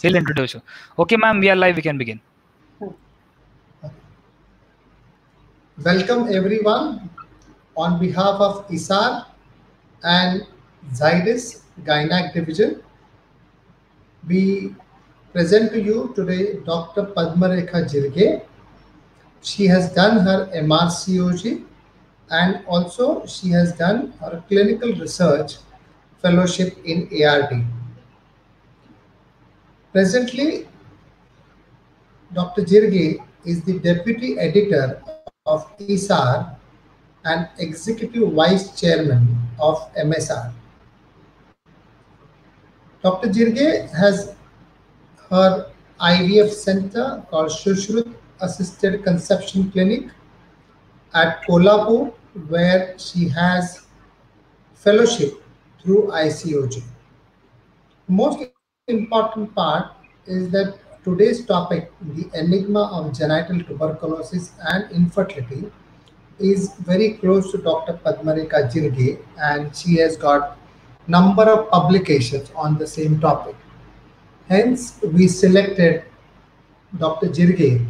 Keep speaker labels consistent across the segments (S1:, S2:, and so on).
S1: He'll introduce you. Okay, ma'am, we are live. We can begin.
S2: Welcome everyone on behalf of ISAR and Zydus Gynac Division. We present to you today Dr. Padmarekha Jirge. She has done her MRCOG and also she has done her clinical research fellowship in ARD. Presently, Dr. Jirge is the deputy editor of ISAR and executive vice chairman of MSR. Dr. Jirge has her IVF center called Shushrut Assisted Conception Clinic at Kolhapur, where she has fellowship through ICOG. Most important part is that today's topic, the enigma of genital tuberculosis and infertility, is very close to Dr. Padmarekha Jirge, and she has got number of publications on the same topic. Hence, we selected Dr. Jirge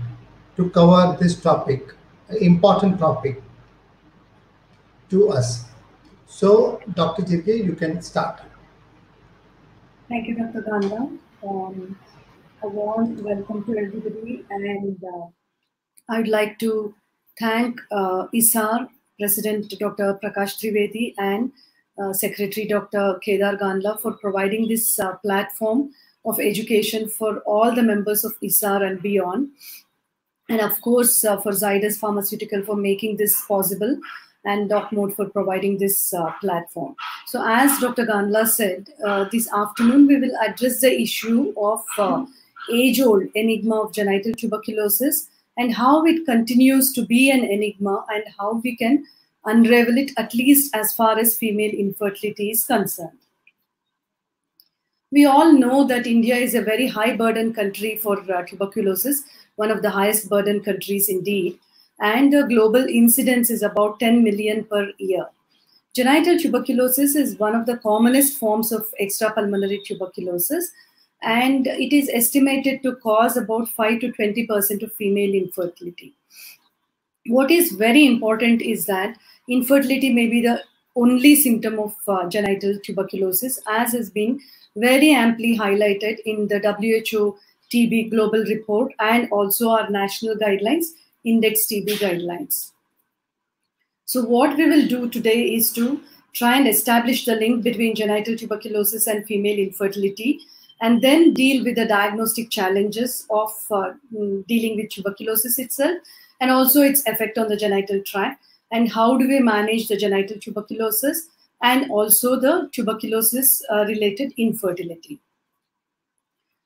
S2: to cover this topic, important topic to us. So, Dr. Jirge, you can start.
S3: Thank you, Dr. Ganda. A warm welcome to everybody, and I'd like to thank ISAR President Dr. Prakash Trivedi and Secretary Dr. Kedar Gandla for providing this platform of education for all the members of ISAR and beyond. And of course, for Zydus Pharmaceutical for making this possible, and DocMode for providing this platform. So as Dr. Gandla said, this afternoon we will address the issue of age-old enigma of genital tuberculosis and how it continues to be an enigma and how we can unravel it, at least as far as female infertility is concerned. We all know that India is a very high burden country for tuberculosis, one of the highest burden countries indeed, and the global incidence is about 10 million per year. Genital tuberculosis is one of the commonest forms of extrapulmonary tuberculosis, and it is estimated to cause about 5 to 20% of female infertility. What is very important is that infertility may be the only symptom of genital tuberculosis, as has been very amply highlighted in the WHO TB global report and also our national guidelines, Index TB guidelines. So what we will do today is to try and establish the link between genital tuberculosis and female infertility, and then deal with the diagnostic challenges of dealing with tuberculosis itself and also its effect on the genital tract, and how do we manage the genital tuberculosis and also the tuberculosis related infertility.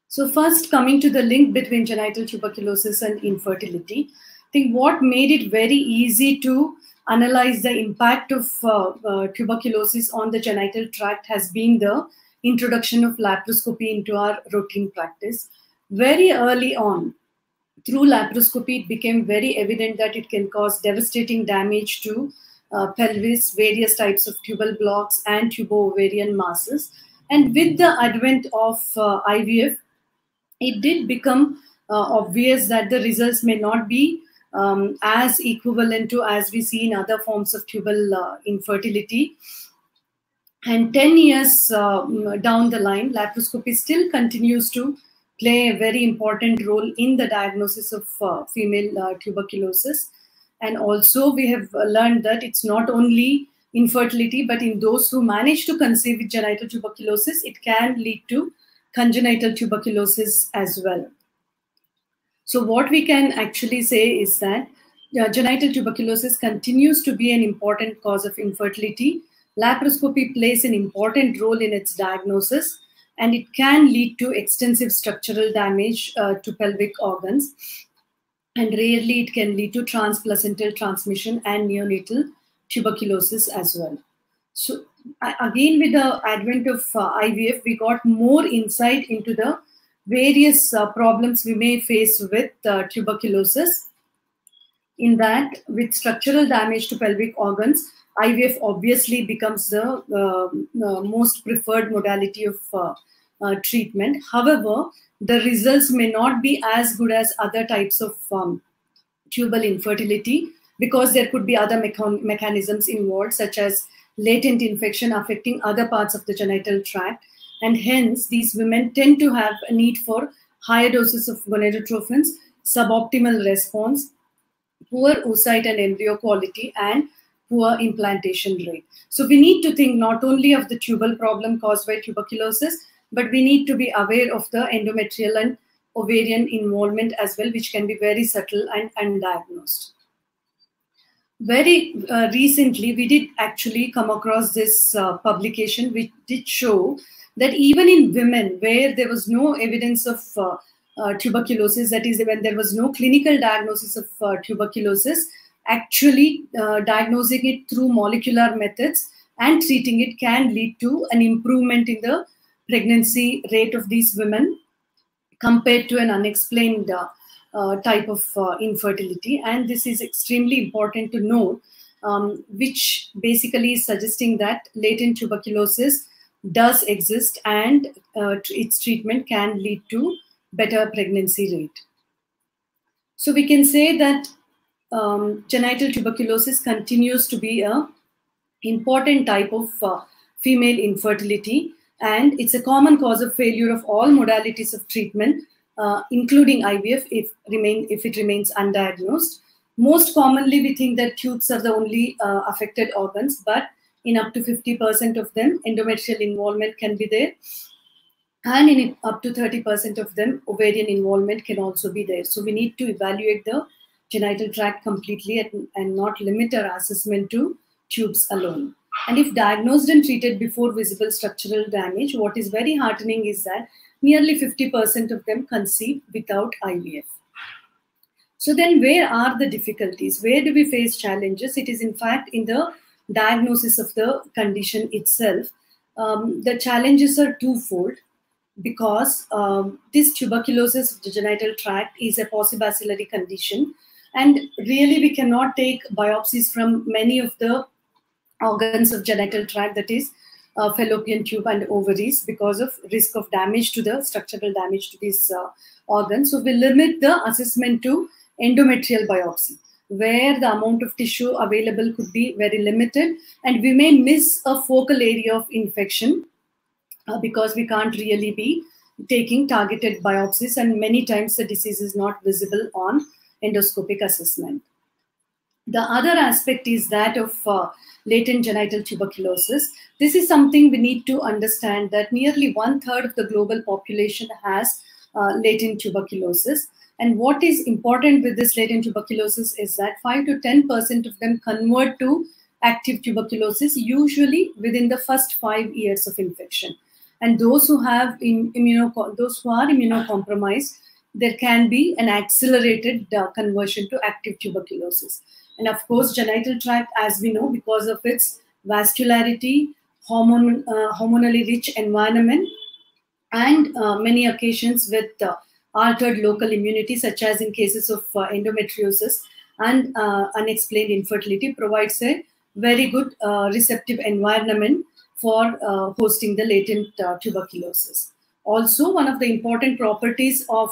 S3: So first, coming to the link between genital tuberculosis and infertility, I think what made it very easy to analyze the impact of tuberculosis on the genital tract has been the introduction of laparoscopy into our routine practice. Very early on, through laparoscopy, it became very evident that it can cause devastating damage to pelvis, various types of tubal blocks and tubo-ovarian masses. And with the advent of IVF, it did become obvious that the results may not be as equivalent to as we see in other forms of tubal infertility. And 10 years down the line, laparoscopy still continues to play a very important role in the diagnosis of female tuberculosis. And also we have learned that it's not only infertility, but in those who manage to conceive with genital tuberculosis, it can lead to congenital tuberculosis as well. So what we can actually say is that genital tuberculosis continues to be an important cause of infertility. Laparoscopy plays an important role in its diagnosis, and it can lead to extensive structural damage to pelvic organs. And rarely it can lead to transplacental transmission and neonatal tuberculosis as well. So again, with the advent of IVF, we got more insight into the various problems we may face with tuberculosis. In that, with structural damage to pelvic organs, IVF obviously becomes the most preferred modality of treatment. However, the results may not be as good as other types of tubal infertility, because there could be other mechanisms involved, such as latent infection affecting other parts of the genital tract. And hence, these women tend to have a need for higher doses of gonadotrophins, suboptimal response, poor oocyte and embryo quality, and poor implantation rate. So we need to think not only of the tubal problem caused by tuberculosis, but we need to be aware of the endometrial and ovarian involvement as well, which can be very subtle and undiagnosed. Very recently, we did actually come across this publication which did show that even in women where there was no evidence of tuberculosis, that is, when there was no clinical diagnosis of tuberculosis, actually diagnosing it through molecular methods and treating it can lead to an improvement in the pregnancy rate of these women compared to an unexplained type of infertility. And this is extremely important to note, which basically is suggesting that latent tuberculosis does exist, and its treatment can lead to better pregnancy rate. So we can say that genital tuberculosis continues to be an important type of female infertility, and it's a common cause of failure of all modalities of treatment, including IVF, if it remains undiagnosed. Most commonly, we think that tubes are the only affected organs, but in up to 50% of them, endometrial involvement can be there. And in up to 30% of them, ovarian involvement can also be there. So we need to evaluate the genital tract completely and not limit our assessment to tubes alone. And if diagnosed and treated before visible structural damage, what is very heartening is that nearly 50% of them conceive without IVF. So then where are the difficulties? Where do we face challenges? It is in fact in the diagnosis of the condition itself. The challenges are twofold, because this tuberculosis of the genital tract is a paucibacillary condition, and really we cannot take biopsies from many of the organs of genital tract, that is fallopian tube and ovaries, because of risk of damage to the structural damage to these organs. So we limit the assessment to endometrial biopsy, where the amount of tissue available could be very limited, and we may miss a focal area of infection because we can't really be taking targeted biopsies, and many times the disease is not visible on endoscopic assessment. The other aspect is that of latent genital tuberculosis. This is something we need to understand, that nearly 1/3 of the global population has latent tuberculosis. And what is important with this latent tuberculosis is that 5 to 10% of them convert to active tuberculosis, usually within the first 5 years of infection. And those who have those who are immunocompromised, there can be an accelerated conversion to active tuberculosis. And of course, genital tract, as we know, because of its vascularity, hormonally rich environment, and many occasions with altered local immunity, such as in cases of endometriosis and unexplained infertility, provides a very good receptive environment for hosting the latent tuberculosis. Also, one of the important properties of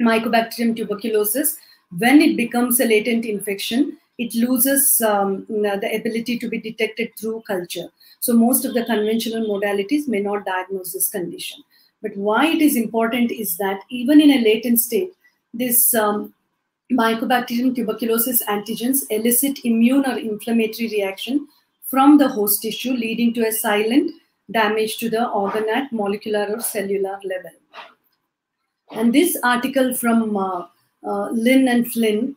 S3: Mycobacterium tuberculosis, when it becomes a latent infection, it loses the ability to be detected through culture. So most of the conventional modalities may not diagnose this condition. But why it is important is that even in a latent state, this Mycobacterium tuberculosis antigens elicit immune or inflammatory reaction from the host tissue, leading to a silent damage to the organ at molecular or cellular level. And this article from Lin and Flynn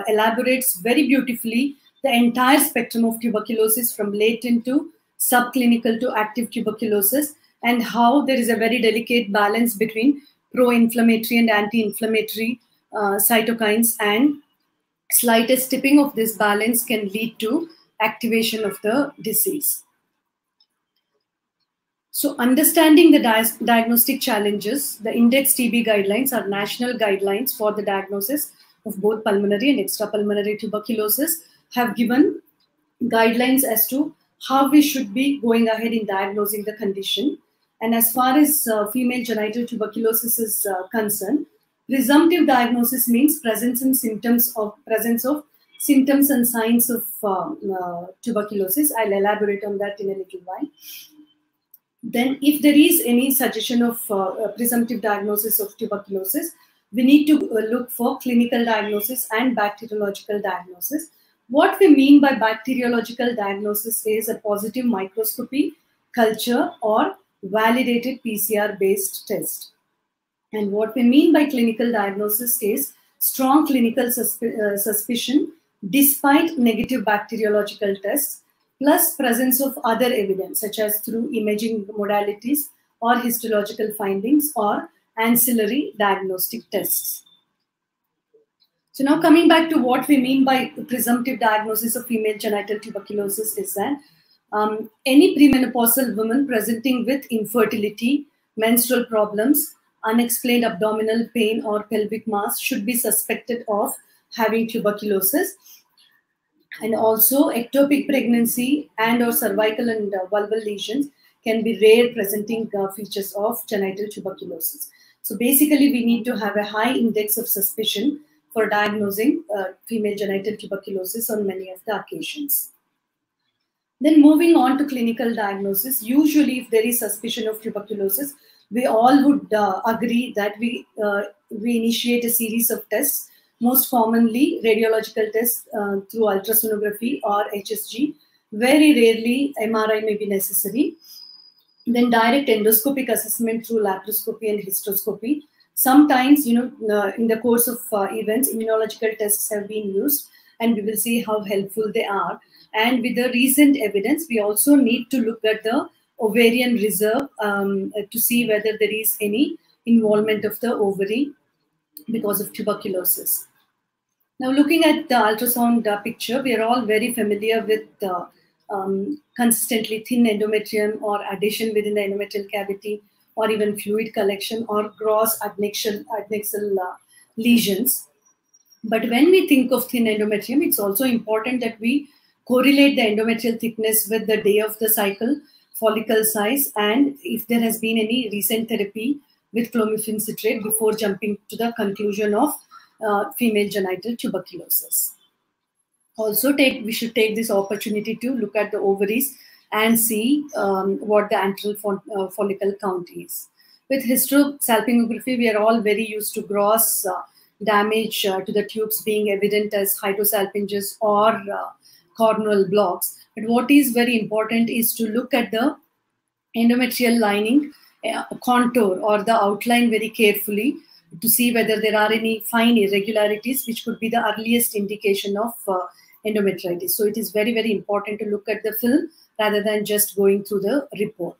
S3: elaborates very beautifully the entire spectrum of tuberculosis, from latent to subclinical to active tuberculosis, and how there is a very delicate balance between pro-inflammatory and anti-inflammatory cytokines, and slightest tipping of this balance can lead to activation of the disease. So understanding the diagnostic challenges, the Index TB guidelines are national guidelines for the diagnosis of both pulmonary and extrapulmonary tuberculosis, have given guidelines as to how we should be going ahead in diagnosing the condition. And as far as female genital tuberculosis is concerned, presumptive diagnosis means presence of symptoms and signs of tuberculosis. I'll elaborate on that in a little while. Then if there is any suggestion of presumptive diagnosis of tuberculosis, we need to look for clinical diagnosis and bacteriological diagnosis. What we mean by bacteriological diagnosis is a positive microscopy, culture, or validated PCR-based test. And what we mean by clinical diagnosis is strong clinical suspicion despite negative bacteriological tests, plus presence of other evidence, such as through imaging modalities or histological findings or ancillary diagnostic tests. So now coming back to what we mean by presumptive diagnosis of female genital tuberculosis is that any premenopausal woman presenting with infertility, menstrual problems, unexplained abdominal pain or pelvic mass should be suspected of having tuberculosis. And also ectopic pregnancy and or cervical and vulval lesions can be rare presenting features of genital tuberculosis. So basically we need to have a high index of suspicion for diagnosing female genital tuberculosis on many of the occasions. Then moving on to clinical diagnosis, usually if there is suspicion of tuberculosis, we all would agree that we initiate a series of tests, most commonly radiological tests through ultrasonography or HSG. Very rarely MRI may be necessary. Then direct endoscopic assessment through laparoscopy and hysteroscopy. Sometimes, in the course of events, immunological tests have been used, and we will see how helpful they are. And with the recent evidence, we also need to look at the ovarian reserve to see whether there is any involvement of the ovary because of tuberculosis. Now, looking at the ultrasound picture, we are all very familiar with consistently thin endometrium or adhesion within the endometrial cavity, or even fluid collection or gross adnexal lesions. But when we think of thin endometrium, it's also important that we correlate the endometrial thickness with the day of the cycle, follicle size, and if there has been any recent therapy with clomiphene citrate before jumping to the conclusion of female genital tuberculosis. Also, we should take this opportunity to look at the ovaries and see what the antral follicle count is. With hysterosalpingography, we are all very used to gross damage to the tubes being evident as hydrosalpinges or cornual blocks. But what is very important is to look at the endometrial lining contour or the outline very carefully to see whether there are any fine irregularities, which could be the earliest indication of endometritis. So it is very, very important to look at the film rather than just going through the report.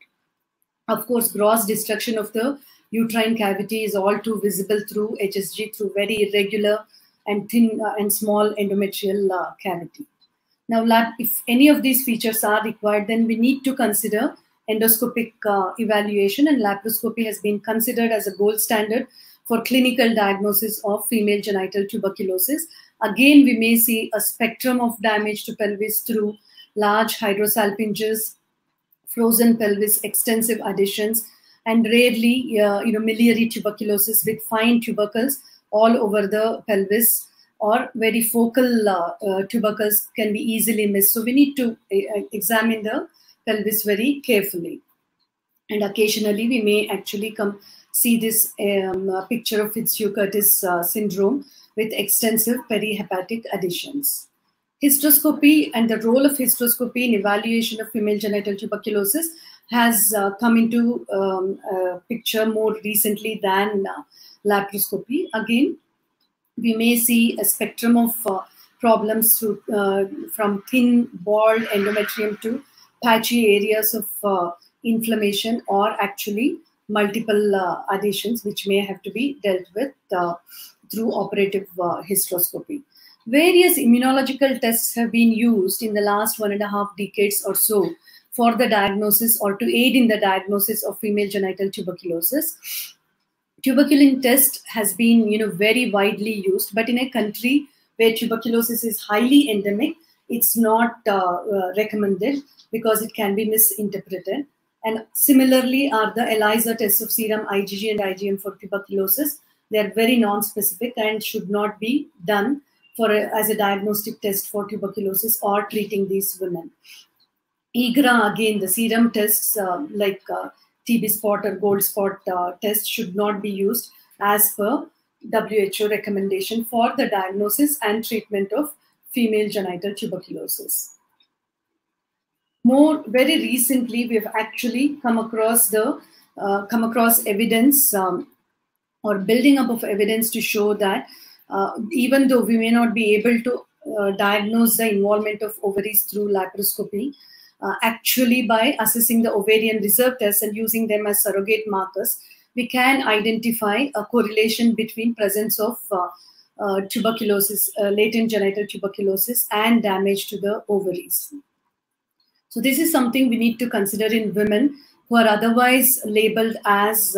S3: Of course, gross destruction of the uterine cavity is all too visible through HSG, through very irregular and thin and small endometrial cavity. Now, if any of these features are required, then we need to consider endoscopic evaluation, and laparoscopy has been considered as a gold standard for clinical diagnosis of female genital tuberculosis. Again, we may see a spectrum of damage to pelvis through large hydrosalpinges, frozen pelvis, extensive adhesions, and rarely, miliary tuberculosis with fine tubercles all over the pelvis, or very focal tubercles can be easily missed. So we need to examine the pelvis very carefully. And occasionally we may actually see this picture of Fitzhugh-Curtis syndrome with extensive perihepatic adhesions. Hysteroscopy and the role of hysteroscopy in evaluation of female genital tuberculosis has come into picture more recently than laparoscopy. Again, we may see a spectrum of problems from thin, bald endometrium to patchy areas of inflammation, or actually multiple adhesions, which may have to be dealt with through operative hysteroscopy. Various immunological tests have been used in the last 1.5 decades or so for the diagnosis or to aid in the diagnosis of female genital tuberculosis. Tuberculin test has been, very widely used, but in a country where tuberculosis is highly endemic, it's not recommended because it can be misinterpreted. And similarly are the ELISA tests of serum IgG and IgM for tuberculosis. They are very non-specific and should not be done as a diagnostic test for tuberculosis or treating these women. IGRA, again, the serum tests like TB spot or gold spot test should not be used as per WHO recommendation for the diagnosis and treatment of female genital tuberculosis. Very recently, we have actually come across evidence or building up of evidence to show that even though we may not be able to diagnose the involvement of ovaries through laparoscopy, actually by assessing the ovarian reserve tests and using them as surrogate markers, we can identify a correlation between presence of tuberculosis, latent genital tuberculosis, and damage to the ovaries. So this is something we need to consider in women who are otherwise labeled as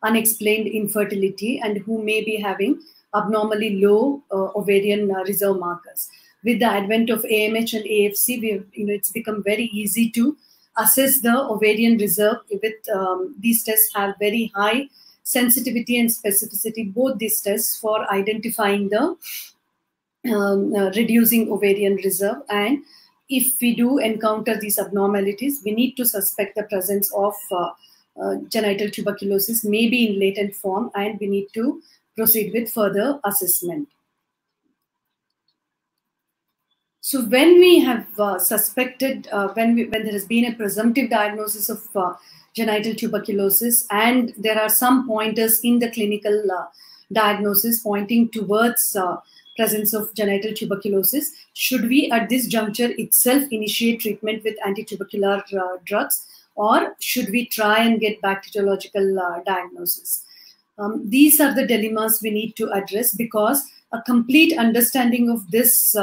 S3: unexplained infertility and who may be having abnormally low ovarian reserve markers. With the advent of AMH and AFC, it's become very easy to assess the ovarian reserve. These tests have very high sensitivity and specificity, both these tests, for identifying the reducing ovarian reserve. And if we do encounter these abnormalities, we need to suspect the presence of genital tuberculosis, maybe in latent form, and we need to proceed with further assessment. So when we have suspected, when there has been a presumptive diagnosis of genital tuberculosis, and there are some pointers in the clinical diagnosis pointing towards presence of genital tuberculosis, should we at this juncture itself initiate treatment with anti-tubercular drugs, or should we try and get bacteriological diagnosis? These are the dilemmas we need to address, because a complete understanding of this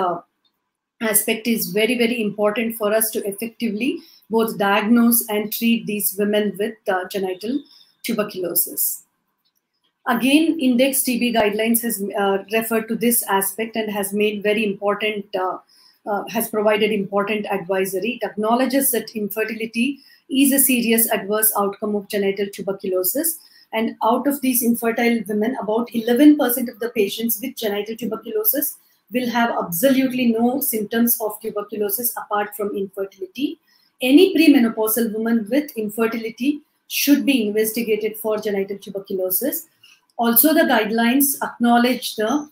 S3: aspect is very, very important for us to effectively both diagnose and treat these women with genital tuberculosis. Again, Index TB Guidelines has referred to this aspect and has made very important, has provided important advisory. It acknowledges that infertility is a serious adverse outcome of genital tuberculosis. And out of these infertile women, about 11% of the patients with genital tuberculosis will have absolutely no symptoms of tuberculosis apart from infertility. Any premenopausal woman with infertility should be investigated for genital tuberculosis. Also, the guidelines acknowledge the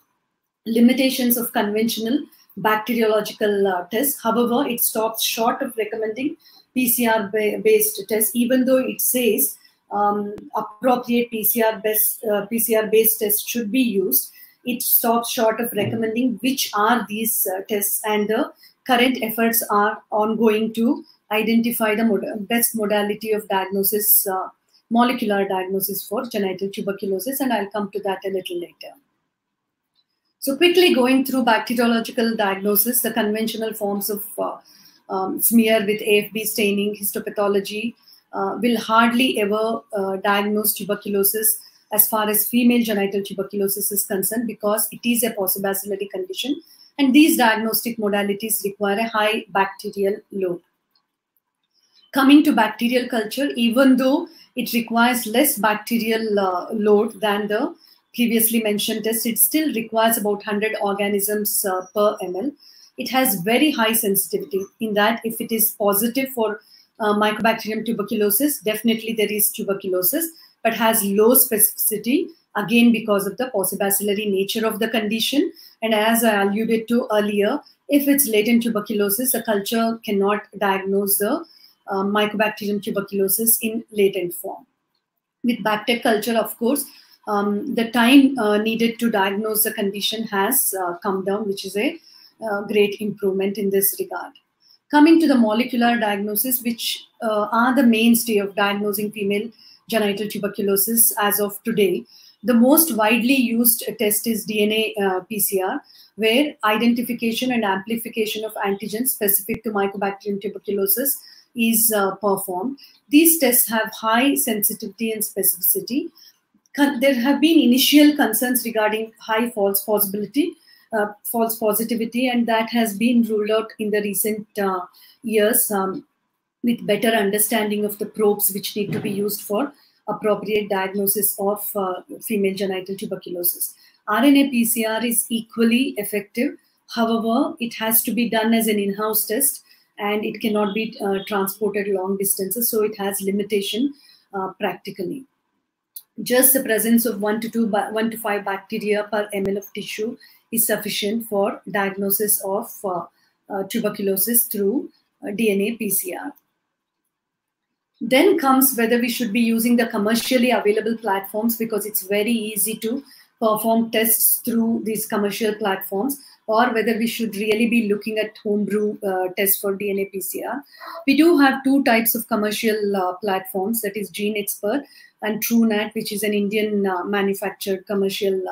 S3: limitations of conventional bacteriological tests. However, it stops short of recommending PCR-based tests, even though it says appropriate PCR-based tests should be used. It stops short of recommending which are these tests, and the current efforts are ongoing to identify the best modality of diagnosis, molecular diagnosis for genital tuberculosis, and I'll come to that a little later. So quickly going through bacteriological diagnosis, the conventional forms of smear with AFB staining, histopathology will hardly ever diagnose tuberculosis as far as female genital tuberculosis is concerned, because it is a possibacillary condition, and these diagnostic modalities require a high bacterial load. Coming to bacterial culture, even though it requires less bacterial load than the previously mentioned test, it still requires about 100 organisms per ml. It has very high sensitivity in that if it is positive for Mycobacterium tuberculosis, definitely there is tuberculosis, but has low specificity, again because of the possibacillary nature of the condition. And as I alluded to earlier, if it's latent tuberculosis, a culture cannot diagnose the Mycobacterium tuberculosis in latent form. With BACTEC culture, of course, the time needed to diagnose the condition has come down, which is a great improvement in this regard. Coming to the molecular diagnosis, which are the mainstay of diagnosing female genital tuberculosis as of today, the most widely used test is DNA PCR, where identification and amplification of antigens specific to Mycobacterium tuberculosis is performed. These tests have high sensitivity and specificity. There have been initial concerns regarding high false positivity, and that has been ruled out in the recent years with better understanding of the probes which need to be used for appropriate diagnosis of female genital tuberculosis. RNA PCR is equally effective. However, it has to be done as an in-house test, and it cannot be transported long distances, so it has limitation practically. Just the presence of 1 to 5 bacteria per ml of tissue is sufficient for diagnosis of tuberculosis through DNA PCR. Then comes whether we should be using the commercially available platforms, because it's very easy to perform tests through these commercial platforms, or whether we should really be looking at homebrew tests for DNA PCR. We do have two types of commercial platforms, that is GeneXpert and TrueNat, which is an Indian manufactured commercial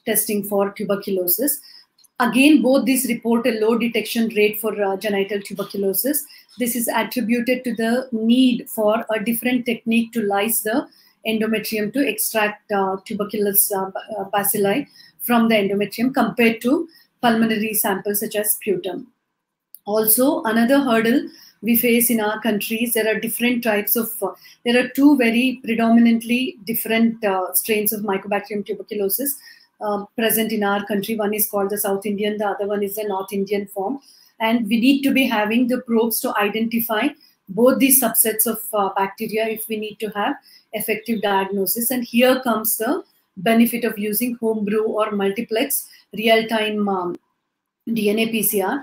S3: testing for tuberculosis. Again, both these report a low detection rate for genital tuberculosis. This is attributed to the need for a different technique to lyse the endometrium to extract tuberculous bacilli from the endometrium compared to pulmonary samples such as sputum. Also, another hurdle we face in our countries, there are different types of, there are two very predominantly different strains of Mycobacterium tuberculosis present in our country. One is called the South Indian, the other one is the North Indian form. And we need to be having the probes to identify both these subsets of bacteria if we need to have effective diagnosis. And here comes the benefit of using homebrew or multiplex real-time DNA PCR.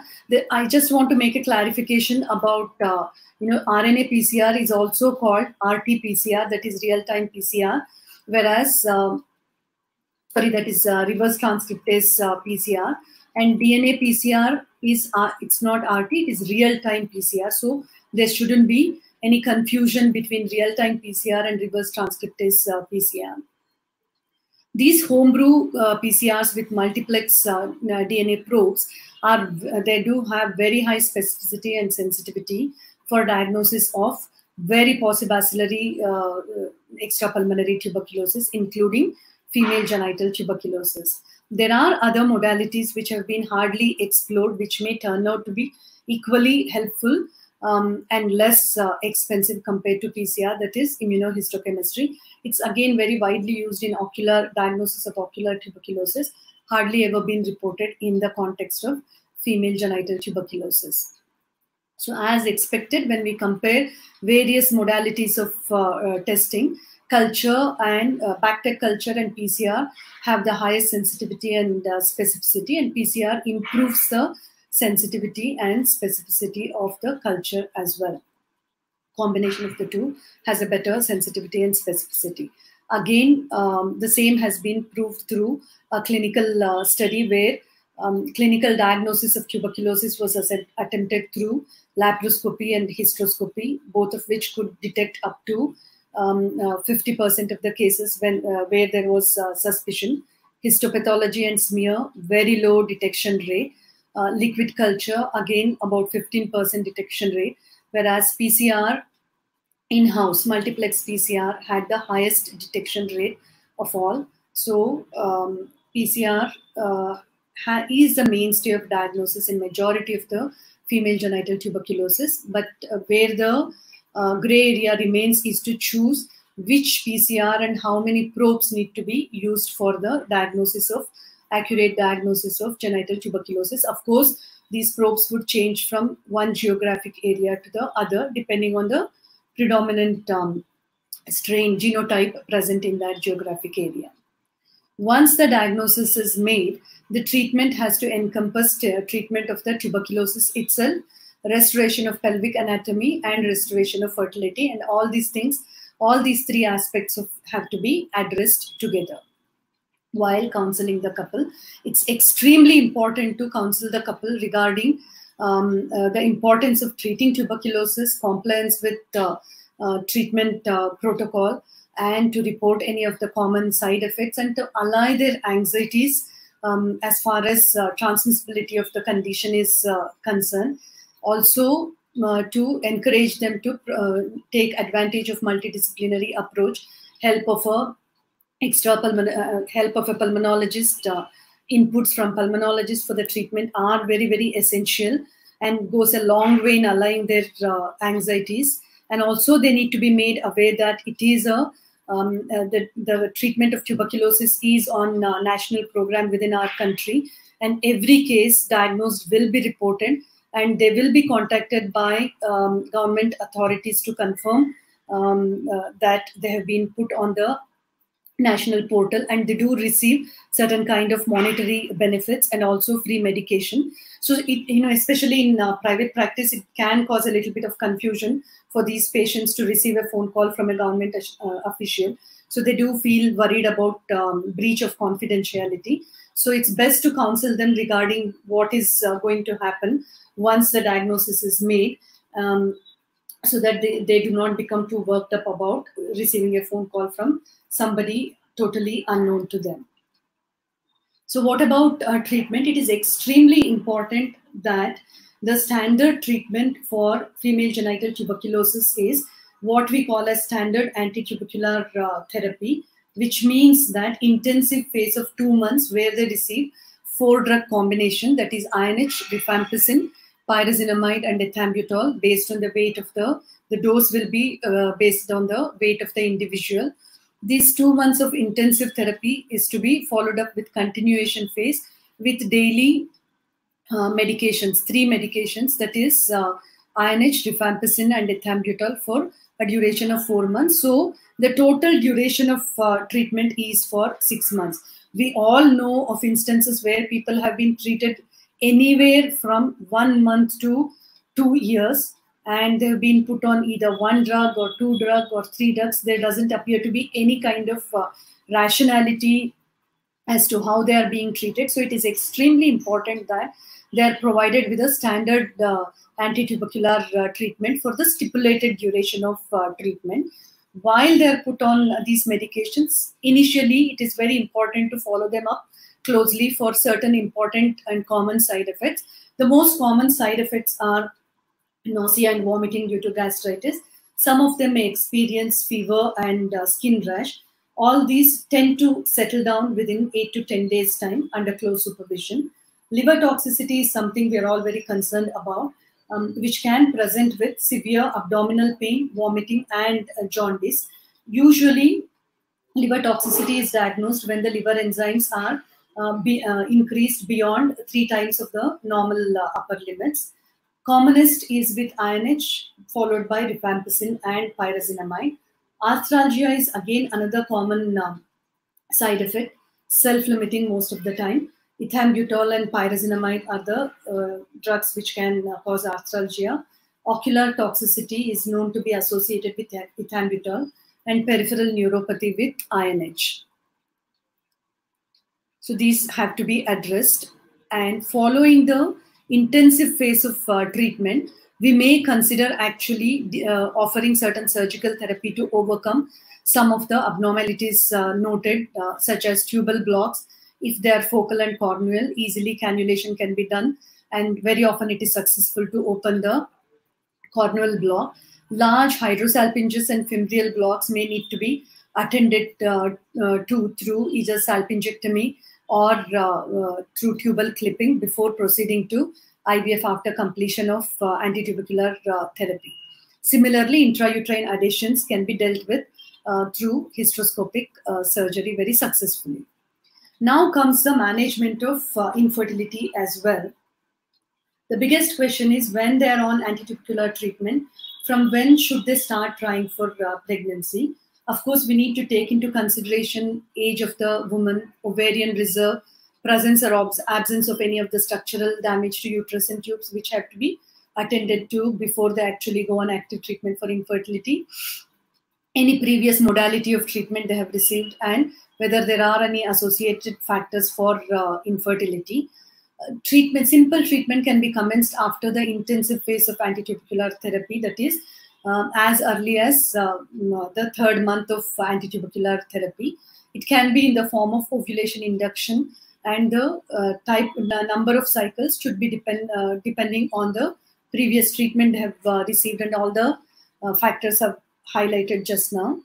S3: I just want to make a clarification about, RNA PCR is also called RT-PCR, that is real-time PCR, whereas, that is reverse transcriptase PCR, and DNA PCR is, it's not RT, it is real-time PCR. So there shouldn't be any confusion between real-time PCR and reverse transcriptase PCR. These homebrew PCRs with multiplex DNA probes they do have very high specificity and sensitivity for diagnosis of very possibacillary extrapulmonary tuberculosis, including female genital tuberculosis. There are other modalities which have been hardly explored, which may turn out to be equally helpful and less expensive compared to PCR, that is immunohistochemistry. It's again very widely used in ocular diagnosis of ocular tuberculosis, hardly ever been reported in the context of female genital tuberculosis. So as expected, when we compare various modalities of testing, culture and BACTEC culture and PCR have the highest sensitivity and specificity, and PCR improves the sensitivity and specificity of the culture as well. Combination of the two has a better sensitivity and specificity. Again, the same has been proved through a clinical study where clinical diagnosis of tuberculosis was attempted through laparoscopy and hysteroscopy, both of which could detect up to 50% of the cases where there was suspicion. Histopathology and smear, very low detection rate. Liquid culture, again about 15% detection rate, whereas PCR in-house, multiplex PCR had the highest detection rate of all. So PCR is the mainstay of diagnosis in majority of the female genital tuberculosis, but where the gray area remains is to choose which PCR and how many probes need to be used for the diagnosis of accurate diagnosis of genital tuberculosis. Of course, these probes would change from one geographic area to the other depending on the predominant strain genotype present in that geographic area. Once the diagnosis is made, the treatment has to encompass treatment of the tuberculosis itself, restoration of pelvic anatomy, and restoration of fertility, and all these things, all these three aspects have to be addressed together while counseling the couple. It's extremely important to counsel the couple regarding the importance of treating tuberculosis, compliance with treatment protocol, and to report any of the common side effects, and to allay their anxieties as far as transmissibility of the condition is concerned. Also, to encourage them to take advantage of multidisciplinary approach, help of a pulmonologist, inputs from pulmonologists for the treatment are very, very essential and goes a long way in allaying their anxieties. And also they need to be made aware that it is the treatment of tuberculosis is on a national program within our country, and every case diagnosed will be reported, and they will be contacted by government authorities to confirm that they have been put on the national portal, and they do receive certain kind of monetary benefits and also free medication. So it, especially in private practice, it can cause a little bit of confusion for these patients to receive a phone call from a government official. So they do feel worried about breach of confidentiality. So it's best to counsel them regarding what is going to happen once the diagnosis is made, so that they do not become too worked up about receiving a phone call from somebody totally unknown to them. So what about treatment? It is extremely important that the standard treatment for female genital tuberculosis is what we call as standard antitubercular therapy, which means that intensive phase of 2 months where they receive 4-drug combination, that is INH, rifampicin, pyrazinamide and ethambutol. Based on the weight of the dose will be based on the weight of the individual. These 2 months of intensive therapy is to be followed up with continuation phase with daily medications, 3 medications, that is INH, rifampicin and ethambutol for a duration of 4 months. So the total duration of treatment is for 6 months. We all know of instances where people have been treated anywhere from 1 month to 2 years, and they've been put on either 1 drug or 2 drugs or 3 drugs. There doesn't appear to be any kind of rationality as to how they are being treated. So it is extremely important that they are provided with a standard antitubercular treatment for the stipulated duration of treatment. While they are put on these medications, initially it is very important to follow them up closely for certain important and common side effects. The most common side effects are nausea and vomiting due to gastritis. Some of them may experience fever and skin rash. All these tend to settle down within 8 to 10 days time under close supervision. Liver toxicity is something we are all very concerned about, which can present with severe abdominal pain, vomiting and jaundice. Usually liver toxicity is diagnosed when the liver enzymes are increased beyond 3 times of the normal upper limits. Commonest is with INH, followed by rifampicin and pyrazinamide. Arthralgia is again another common side effect, self-limiting most of the time. Ethambutol and pyrazinamide are the drugs which can cause arthralgia. Ocular toxicity is known to be associated with ethambutol, and peripheral neuropathy with INH. So these have to be addressed. And following the intensive phase of treatment, we may consider actually offering certain surgical therapy to overcome some of the abnormalities noted, such as tubal blocks. If they are focal and corneal, easily cannulation can be done, and very often it is successful to open the corneal block. Large hydrosalpinges and fimbrial blocks may need to be attended to through either salpingectomy or through tubal clipping before proceeding to IVF after completion of antitubercular therapy. Similarly, intrauterine adhesions can be dealt with through hysteroscopic surgery very successfully. Now comes the management of infertility as well. The biggest question is, when they are on antitubercular treatment, from when should they start trying for pregnancy? Of course, we need to take into consideration age of the woman, ovarian reserve, presence or absence of any of the structural damage to uterus and tubes, which have to be attended to before they actually go on active treatment for infertility. Any previous modality of treatment they have received, and whether there are any associated factors for infertility. Simple treatment can be commenced after the intensive phase of antitubercular therapy, that is as early as the 3rd month of antitubercular therapy. It can be in the form of ovulation induction, and the number of cycles should be depending on the previous treatment they have received, and all the factors are highlighted just now.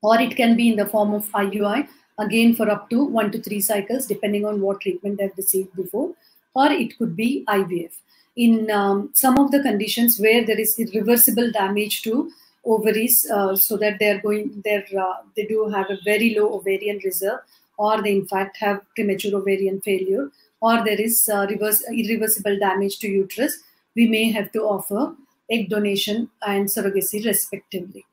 S3: Or it can be in the form of IUI, again for up to 1 to 3 cycles, depending on what treatment they've received before, or it could be IVF. in some of the conditions where there is irreversible damage to ovaries, so that they do have a very low ovarian reserve, or they in fact have premature ovarian failure, or there is irreversible damage to uterus, we may have to offer egg donation and surrogacy respectively.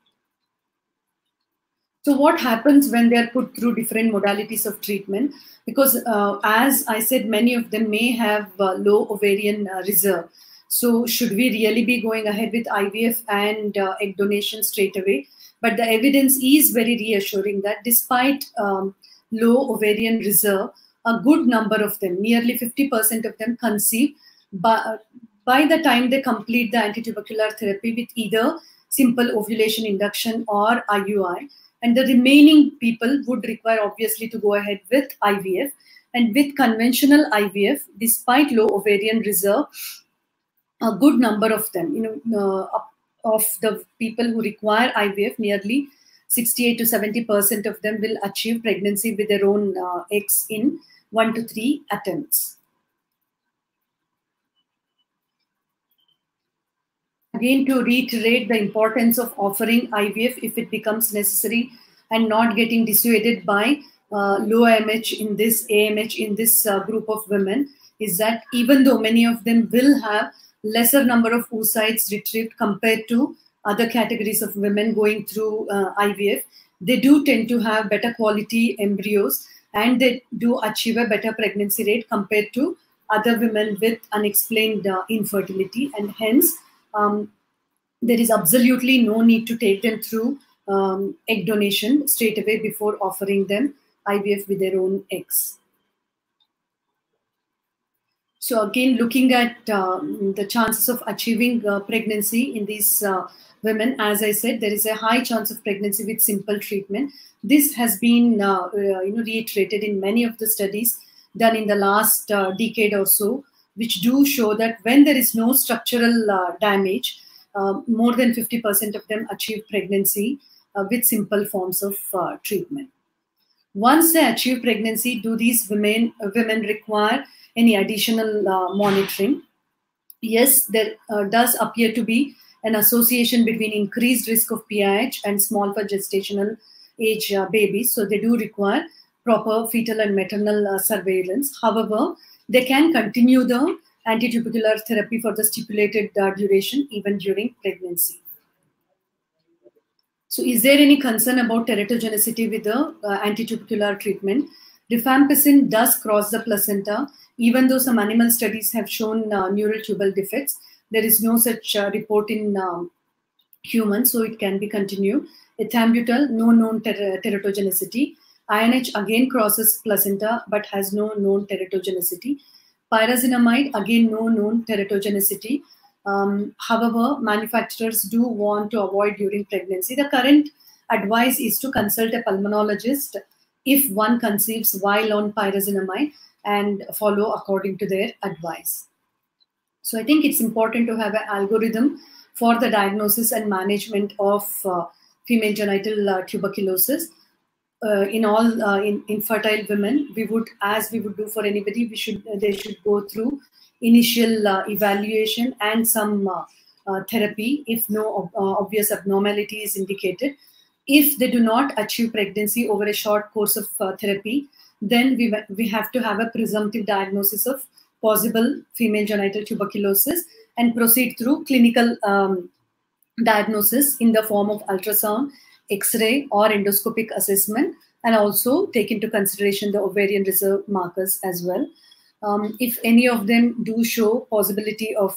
S3: So what happens when they are put through different modalities of treatment? Because as I said, many of them may have low ovarian reserve. So should we really be going ahead with IVF and egg donation straight away? But the evidence is very reassuring that despite low ovarian reserve, a good number of them, nearly 50% of them, conceive by the time they complete the antitubercular therapy with either simple ovulation induction or IUI. And the remaining people would require obviously to go ahead with IVF. And with conventional IVF, despite low ovarian reserve, a good number of them, of the people who require IVF, nearly 68 to 70% of them will achieve pregnancy with their own eggs in 1 to 3 attempts. Again, to reiterate the importance of offering IVF if it becomes necessary and not getting dissuaded by low AMH in this group of women, is that even though many of them will have lesser number of oocytes retrieved compared to other categories of women going through IVF, they do tend to have better quality embryos, and they do achieve a better pregnancy rate compared to other women with unexplained infertility, and hence there is absolutely no need to take them through egg donation straight away before offering them IVF with their own eggs. So again, looking at the chances of achieving pregnancy in these women, as I said, there is a high chance of pregnancy with simple treatment. This has been reiterated in many of the studies done in the last decade or so, which do show that when there is no structural damage, more than 50% of them achieve pregnancy with simple forms of treatment. Once they achieve pregnancy, do these women require any additional monitoring? Yes, there does appear to be an association between increased risk of PIH and small for gestational age babies. So they do require proper fetal and maternal surveillance. However, they can continue the antitubercular therapy for the stipulated duration even during pregnancy. So is there any concern about teratogenicity with the antitubercular treatment? Rifampicin does cross the placenta. Even though some animal studies have shown neural tubal defects, there is no such report in humans, so it can be continued. Ethambutol, no known teratogenicity. INH again crosses placenta but has no known teratogenicity. Pyrazinamide, again no known teratogenicity. However, manufacturers do want to avoid during pregnancy. The current advice is to consult a pulmonologist if one conceives while on pyrazinamide and follow according to their advice. So I think it's important to have an algorithm for the diagnosis and management of female genital tuberculosis. In all infertile women, we would, as we would do for anybody, they should go through initial evaluation and some therapy if no obvious abnormality is indicated. If they do not achieve pregnancy over a short course of therapy, then we have to have a presumptive diagnosis of possible female genital tuberculosis and proceed through clinical diagnosis in the form of ultrasound, X-ray or endoscopic assessment, and also take into consideration the ovarian reserve markers as well. If any of them do show possibility of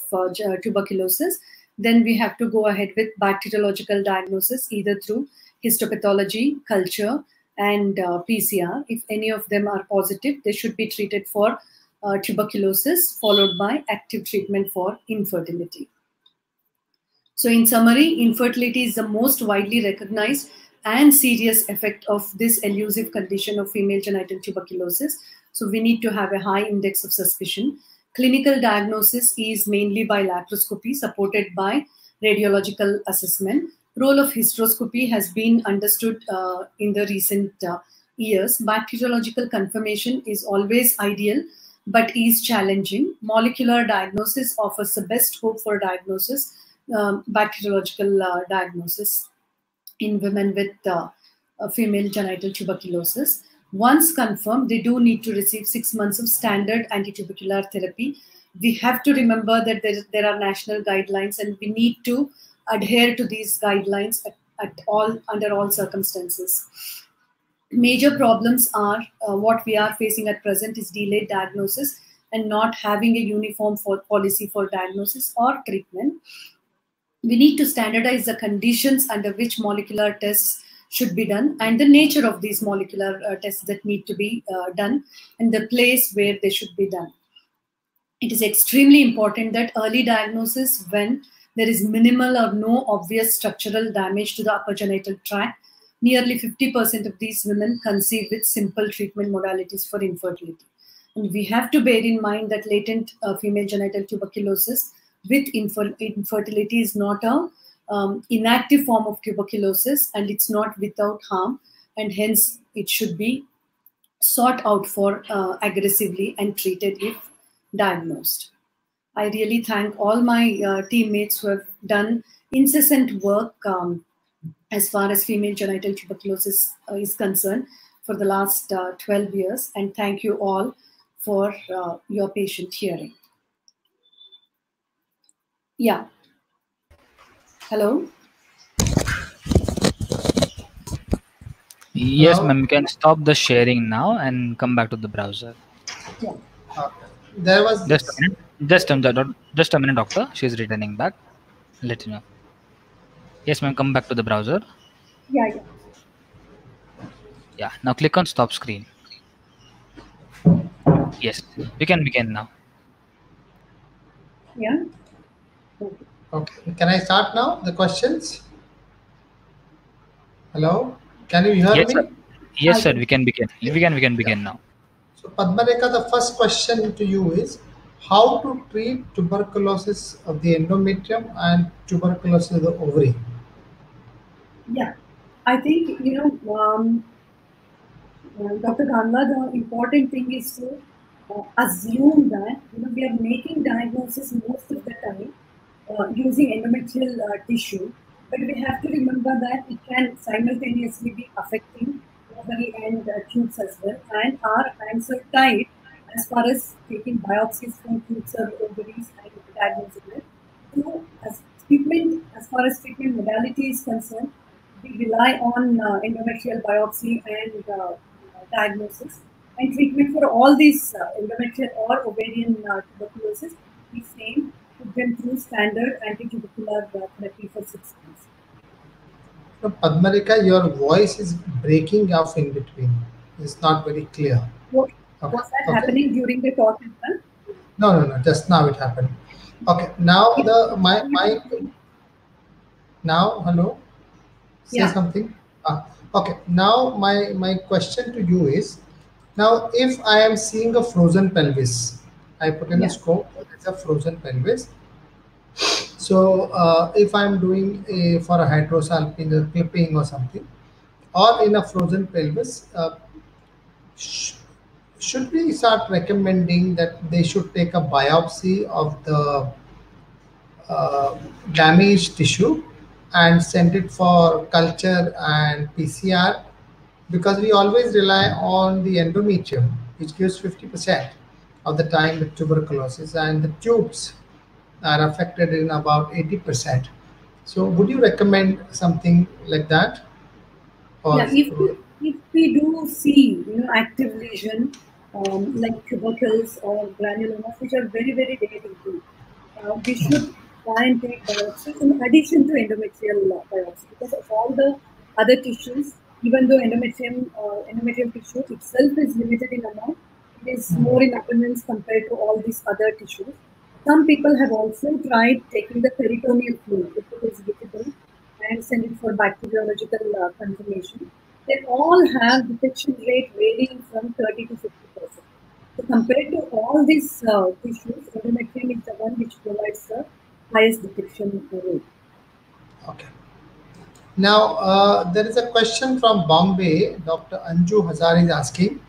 S3: tuberculosis, then we have to go ahead with bacteriological diagnosis either through histopathology, culture, and PCR. If any of them are positive, they should be treated for tuberculosis, followed by active treatment for infertility. So in summary, infertility is the most widely recognized and serious effect of this elusive condition of female genital tuberculosis. So we need to have a high index of suspicion. Clinical diagnosis is mainly by laparoscopy supported by radiological assessment. Role of hysteroscopy has been understood in the recent years. Bacteriological confirmation is always ideal but is challenging. Molecular diagnosis offers the best hope for diagnosis, bacteriological diagnosis in women with female genital tuberculosis. Once confirmed, they do need to receive 6 months of standard antitubercular therapy. We have to remember that there are national guidelines, and we need to adhere to these guidelines under all circumstances. Major problems are what we are facing at present is delayed diagnosis and not having a uniform policy for diagnosis or treatment. We need to standardize the conditions under which molecular tests should be done and the nature of these molecular tests that need to be done and the place where they should be done. It is extremely important that early diagnosis when there is minimal or no obvious structural damage to the upper genital tract. Nearly 50% of these women conceive with simple treatment modalities for infertility. And we have to bear in mind that latent female genital tuberculosis with infertility is not a inactive form of tuberculosis, and it's not without harm, and hence it should be sought out for aggressively and treated if diagnosed. I really thank all my teammates who have done incessant work as far as female genital tuberculosis is concerned for the last 12 years, and thank you all for your patient hearing. Yeah. Hello?
S1: Yes, ma'am, you can stop the sharing now and come back to the browser.
S3: Yeah.
S2: There was
S1: Just a minute. Just a minute, doctor. She's returning back. Let you know. Yes, ma'am, come back to the browser.
S3: Yeah.
S1: Yeah, now click on stop screen. Yes, we can begin now.
S3: Yeah.
S2: okay. Can I start now? The questions. Hello, can you hear
S1: Yes,
S2: me?
S1: sir. Yes, sir. We can begin. We can begin now.
S2: So Padmareka, the first question to you is how to treat tuberculosis of the endometrium and tuberculosis of the ovary?
S3: Yeah, I think, Dr. Ganga, the important thing is to assume that we are making diagnosis most of the time using endometrial tissue, but we have to remember that it can simultaneously be affecting ovary and tubes as well, and our hands are tied as far as taking biopsies from tubes or ovaries and diagnosing it. So, as far as treatment modality is concerned, we rely on endometrial biopsy and diagnosis, and treatment for all these endometrial or ovarian tuberculosis is same. Put them through standard antitubercular therapy for 6 months.
S2: So Padmareka, your voice is breaking off in between. It's not very clear.
S3: Was that happening during the talk as well?
S2: No. Just now it happened. Okay. Now now hello. Say something. Okay. Now my question to you is, now if I am seeing a frozen pelvis, I put in a scope. It's a frozen pelvis. So if I'm doing for a hydrosalpingo clipping or something, or in a frozen pelvis, should we start recommending that they should take a biopsy of the damaged tissue and send it for culture and PCR? Because we always rely on the endometrium, which gives 50% of the time with tuberculosis, and the tubes are affected in about 80%. So would you recommend something like that? Or
S3: if we do see active lesion like tubercles or granulomas, which are very, very rare, we should try and take biopsy in addition to endometrial biopsy, because of all the other tissues. Even though endometrial tissue itself is limited in amount, it is more in abundance compared to all these other tissues. Some people have also tried taking the peritoneal fluid, if it is visible, and send it for bacteriological confirmation. They all have detection rate varying from 30 to 50%. So compared to all these tissues, endometrium is the one which provides the highest detection rate.
S2: Okay. Now, there is a question from Bombay. Dr. Anju Hazare is asking,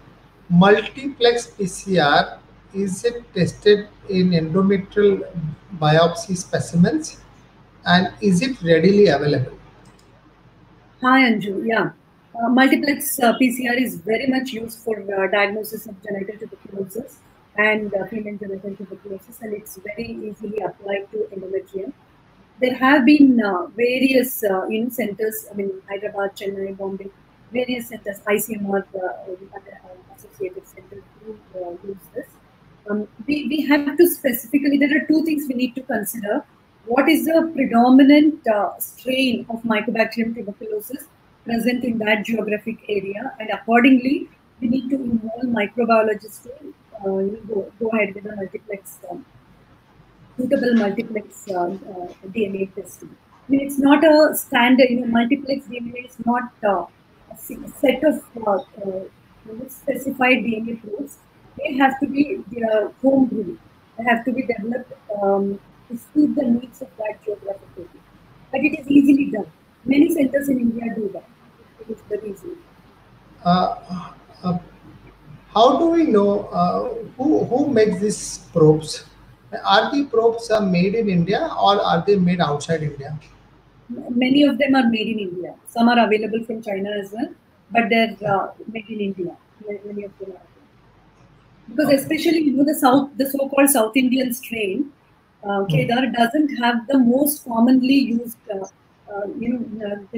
S2: multiplex PCR is it tested in endometrial biopsy specimens, and is it readily available?
S3: Hi, Anju. Yeah. Multiplex PCR is very much used for diagnosis of genital tuberculosis and female genital tuberculosis, and it's very easily applied to endometrium. There have been various centers, I mean, Hyderabad, Chennai, Bombay, various centers, ICMR associated centers who use this. We have to specifically, there are two things we need to consider. What is the predominant strain of Mycobacterium tuberculosis present in that geographic area? And accordingly, we need to involve microbiologists to go ahead with the multiplex, suitable multiplex DNA testing. I mean, it's not a standard, multiplex DNA is not a set of specified DNA pools. They have to be home brewed. They have to be developed to suit the needs of that geographic area. But it is easily done. Many centers in India do that. It is very easy.
S2: How do we know who makes these probes? Are the probes made in India or are they made outside India?
S3: Many of them are made in India. Some are available from China as well, but they're made in India. Many of them are. Because especially, the so-called South Indian strain, Kedar doesn't have the most commonly used, the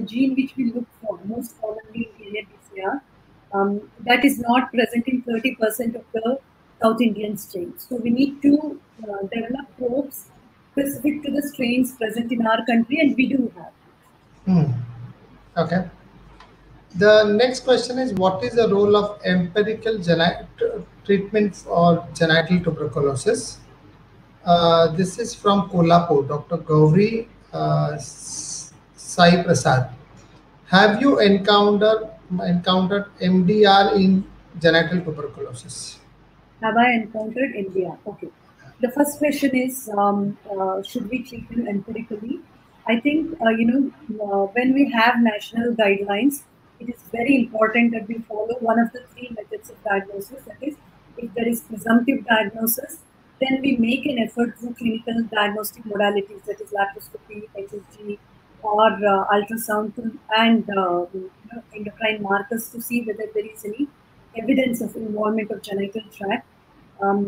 S3: gene which we look for most commonly in DNA PCR. That is not present in 30% of the South Indian strains. So we need to develop probes specific to the strains present in our country, and we do have.
S2: Okay. The next question is, what is the role of empirical treatment for genital tuberculosis? This is from Kolhapur, Dr. Gauri Sai Prasad. Have you encountered MDR in genital tuberculosis?
S3: Have I encountered MDR? Okay. The first question is, should we treat them empirically? I think, when we have national guidelines, it is very important that we follow one of the three methods of diagnosis. That is, if there is presumptive diagnosis, then we make an effort through clinical diagnostic modalities, that is laparoscopy, HSG, or ultrasound, and endocrine markers to see whether there is any evidence of involvement of genital tract for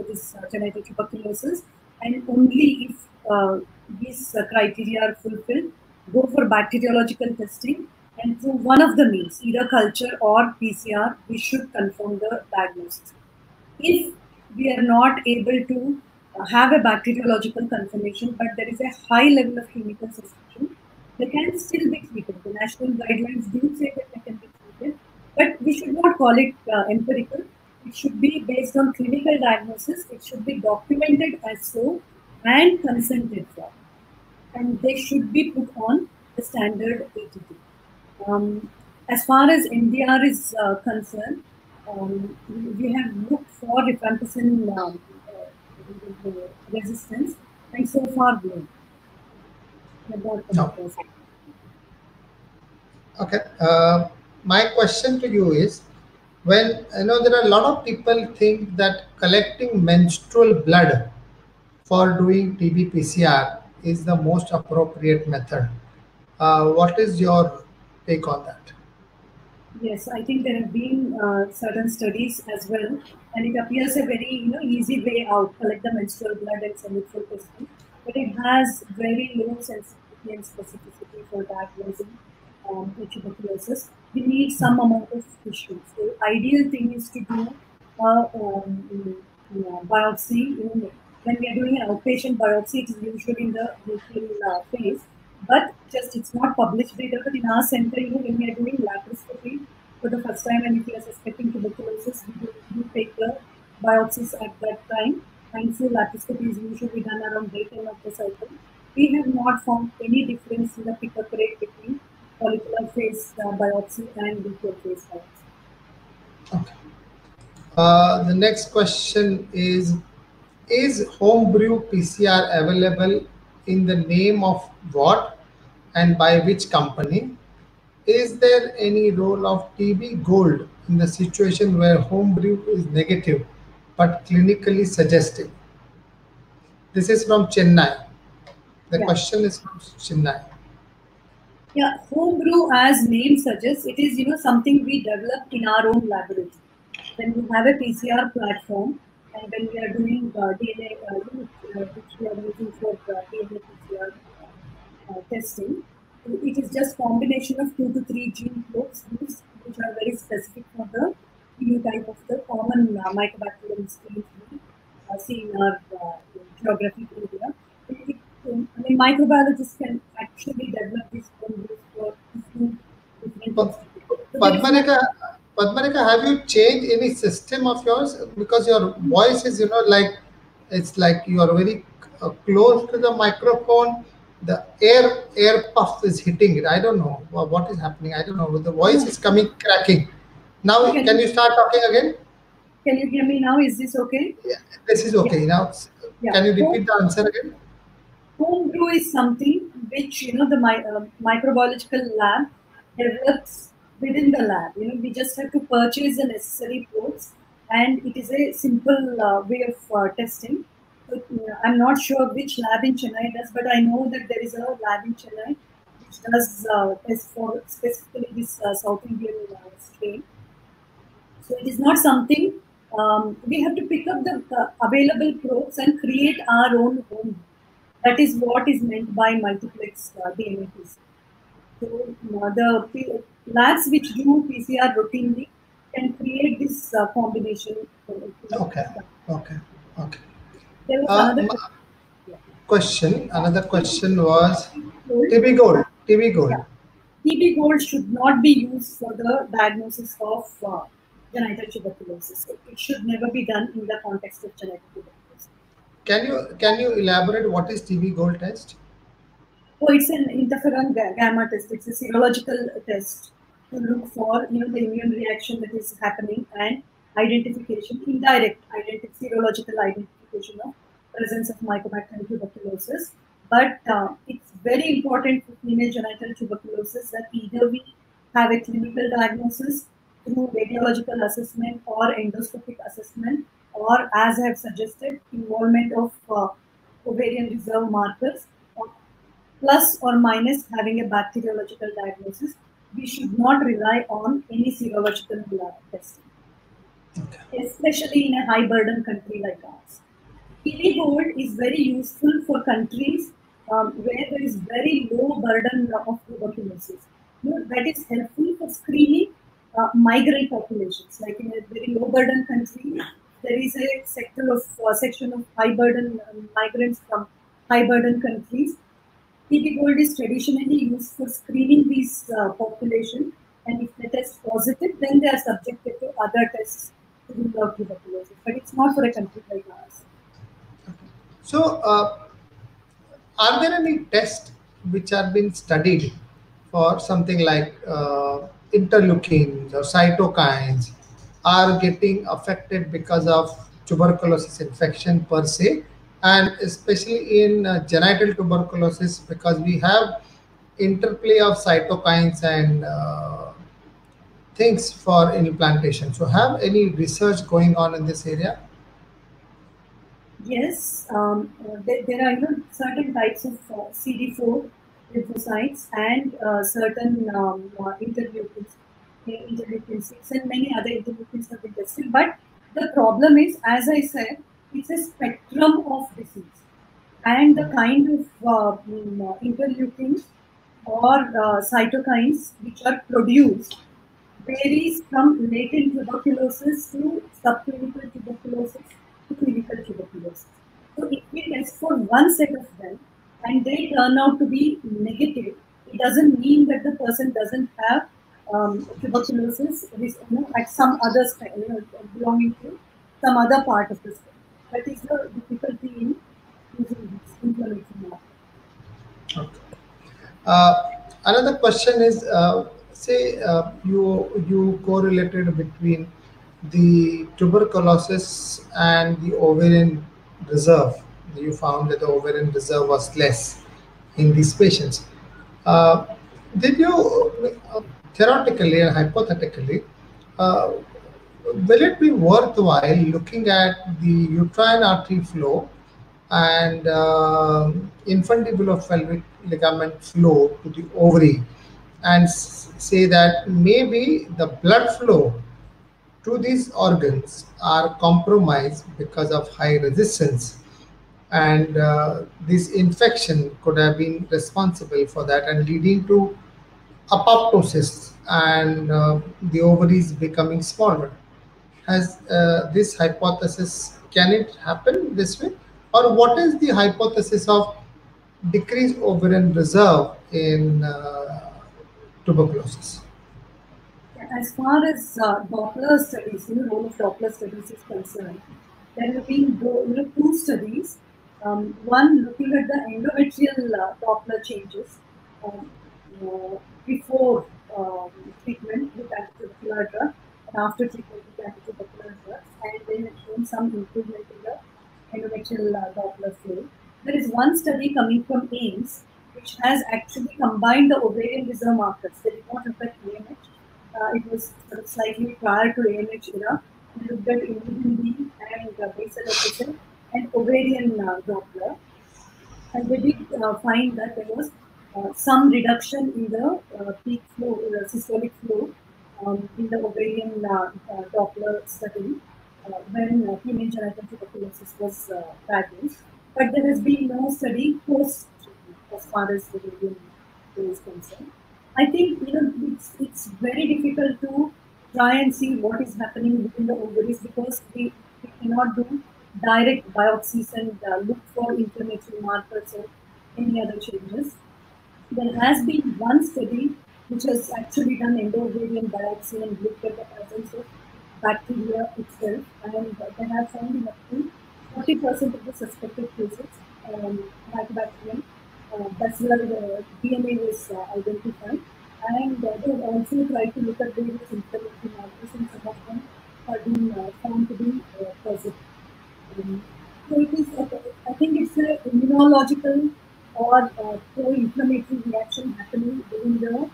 S3: this genital tuberculosis. And only if these criteria are fulfilled, go for bacteriological testing, and through one of the means, either culture or PCR, we should confirm the diagnosis. If we are not able to have a bacteriological confirmation, but there is a high level of clinical suspicion, they can still be treated. The national guidelines do say that they can be treated, but we should not call it empirical. It should be based on clinical diagnosis. It should be documented as so and consented for. And they should be put on the standard ATT. As far as MDR is concerned, we have looked for rifampicin resistance, and so far no.
S2: Okay. My question to you is, when there are a lot of people think that collecting menstrual blood for doing TB PCR is the most appropriate method. What is your take on that?
S3: Yes, I think there have been certain studies as well, and it appears a very easy way out. Collect the menstrual blood and send it for testing, but it has very low sensitivity and specificity for diagnosing tuberculosis. We need some amount of tissue. So the ideal thing is to do biopsy. When we are doing an outpatient biopsy, it is usually in the luteal phase. But it's not published data, but in our center, when we are doing laparoscopy for the first time, and if we are suspecting tuberculosis, we do take the biopsies at that time. And so laparoscopy is usually done around day 10 of the cycle. We have not found any difference in the pickup rate between follicular phase biopsy and luteal phase biopsy.
S2: Okay. The next question is homebrew PCR available in the name of what and by which company? is there any role of TB Gold in the situation where home brew is negative but clinically suggestive? This is from Chennai. The question is from Chennai.
S3: Yeah, home brew, as name suggests, it is something we developed in our own laboratory. When we have a PCR platform and when we are doing DNA, which we are using for DNA PCR testing, it is just combination of 2 to 3 gene codes which are very specific for the phenotype of the common mycobacterium strains we see in our geographic area. Microbiologists can actually develop these home brews for different
S2: Padmarika, have you changed any system of yours? Because your voice is, like, it's like you are very close to the microphone. The air puff is hitting it. I don't know what is happening. I don't know. The voice is coming cracking. Now, can you start talking again?
S3: Can you hear me now? Is this okay?
S2: Yeah, this is okay. Now, can you repeat the answer again?
S3: Home brew is something which the microbiological lab develops within the lab. We just have to purchase the necessary probes, and it is a simple way of testing. So, I'm not sure which lab in Chennai does, but I know that there is a lab in Chennai which does test for specifically this South Indian strain. So it is not something we have to pick up the available probes and create our own home. That is what is meant by multiplex DNA PCR. So the labs which do PCR routinely can create this combination.
S2: Okay.
S3: There was another
S2: question. Another question was TB Gold. TB Gold.
S3: Yeah. TB Gold should not be used for the diagnosis of genital tuberculosis. It should never be done in the context of genital tuberculosis.
S2: Can you elaborate what is TB Gold test?
S3: Oh, it's an interferon gamma test. It's a serological test to look for the immune reaction that is happening and identification, indirect serological identification of presence of Mycobacterium tuberculosis. But it's very important for female genital tuberculosis that either we have a clinical diagnosis through radiological assessment or endoscopic assessment, or as I have suggested, involvement of ovarian reserve markers, plus or minus having a bacteriological diagnosis. We should not rely on any serological testing, especially in a high burden country like ours. TB Gold is very useful for countries where there is very low burden of tuberculosis. That is helpful for screening migrant populations. Like in a very low burden country, there is a section of high burden migrants from high burden countries. TB Gold is traditionally used for screening these population, and if they test positive, then they are subjected to other tests to rule out tuberculosis. But it's not for a country like ours.
S2: So, are there any tests which have been studied for something like interleukins or cytokines are getting affected because of tuberculosis infection per se, and especially in genital tuberculosis, because we have interplay of cytokines and things for implantation. So, have any research going on in this area?
S3: Yes, there are certain types of CD4 lymphocytes and certain interleukins, interleukin 6 and many other interleukins have been tested. But the problem is, as I said, it's a spectrum of disease, and the kind of interleukins or cytokines which are produced varies from latent tuberculosis to subclinical tuberculosis to clinical tuberculosis. So if we test for one set of them and they turn out to be negative, it doesn't mean that the person doesn't have tuberculosis at some other belonging to some other part of the skin. That is the difficulty in using this inflammation marker.
S2: Okay. Another question is, say you correlated between the tuberculosis and the ovarian reserve. You found that the ovarian reserve was less in these patients. Did you theoretically and hypothetically, uh, will it be worthwhile looking at the uterine artery flow and infundibulopelvic ligament flow to the ovary and say that maybe the blood flow to these organs are compromised because of high resistance, and this infection could have been responsible for that and leading to apoptosis and the ovaries becoming smaller? Has this hypothesis, can it happen this way, or what is the hypothesis of decreased ovarian reserve in tuberculosis?
S3: As far as Doppler studies, role of Doppler studies is concerned, there have been two studies. One looking at the endometrial Doppler changes um, before treatment with antitubercular drug and after treatment with antitubercular drugs, and then it shown some improvement in the endometrial Doppler flow. There is one study coming from AIMS which has actually combined the ovarian reserve markers. They did not look at AMH. It was sort of slightly prior to AMH era. We looked at inhibin B and basal FSH and ovarian Doppler. And they did find that there was some reduction in the peak flow, systolic flow in the ovarian Doppler study when female genital tuberculosis was diagnosed. But there has been no study post treatment as far as the ovarian is concerned. I think it's very difficult to try and see what is happening within the ovaries because we cannot do direct biopsies and look for inflammatory markers or any other changes. There has been one study which has actually done endovarian biopsy and looked at the presence of bacteria itself, and they have found in up to 40% of the suspected cases mycobacterium bacillar DNA was identified, and they have also tried to look at various inflammatory markers, and some of them have been found to be present. So it is, I think it's an immunological or pro-inflammatory reaction happening within the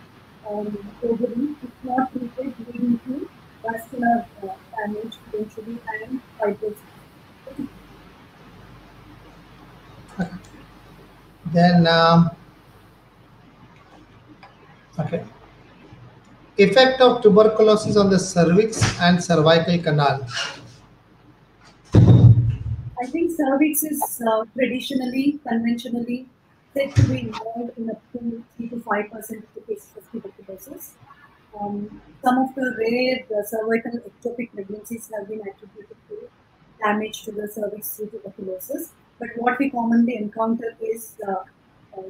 S3: ovary. If not treated, leading to vascular damage eventually and fibrosis.
S2: Then, okay. Effect of tuberculosis on the cervix and cervical canal.
S3: I think cervix is traditionally, conventionally said to be involved in up to 3 to 5% of the cases of tuberculosis. Some of the rare cervical ectopic pregnancies have been attributed to damage to the cervix due to tuberculosis. But what we commonly encounter is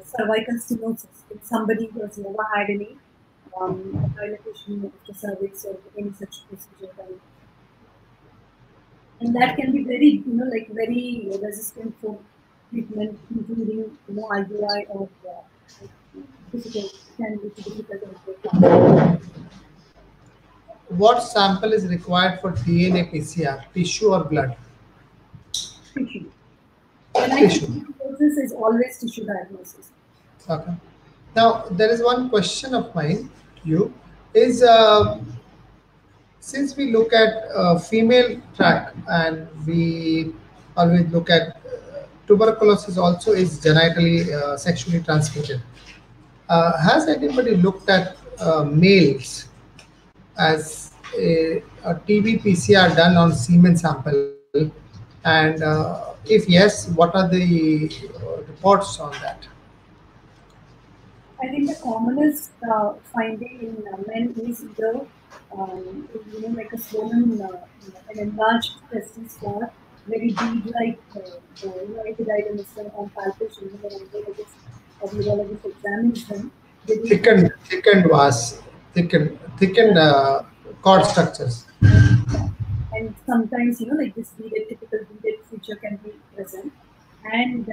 S3: cervical stenosis in somebody who has never had any dilatation of the cervix or any such procedure done. And that can be very, very resistant for treatment, including, IUI or difficult, can be difficult.
S2: What sample is required for DNA PCR, tissue or blood?
S3: Tissue. Diagnosis is always tissue diagnosis.
S2: Okay. Now, there is one question of mine to you is, since we look at female tract and we always look at tuberculosis also is genitally sexually transmitted, has anybody looked at males as a TB PCR done on semen sample, and if yes, what are the reports on that?
S3: I think the commonest finding in men is either like a swollen, an enlarged testis or very bead-like epididymis on palpation. When the urologist examines them,
S2: thickened vas, thickened cord structures.
S3: And sometimes, like this beaded, typical beaded feature can be present. And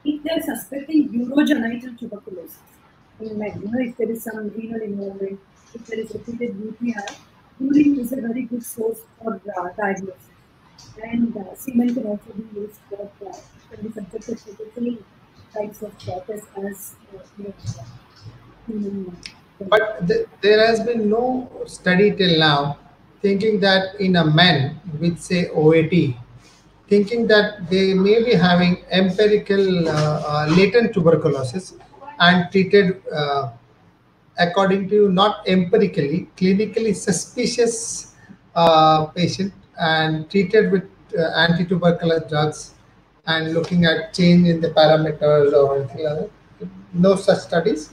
S3: if they're suspecting urogenital tuberculosis in men, if there is some renal involvement, if there is repeated UTI, urine is a very good source for diagnosis. And semen can also be used for, can be subjected to the same types of tests as
S2: But there has been no study till now thinking that in a man with say OAT, thinking that they may be having empirical latent tuberculosis and treated according to not empirically, clinically suspicious patient and treated with anti-tuberculous drugs and looking at change in the parameters or anything like that. No such studies?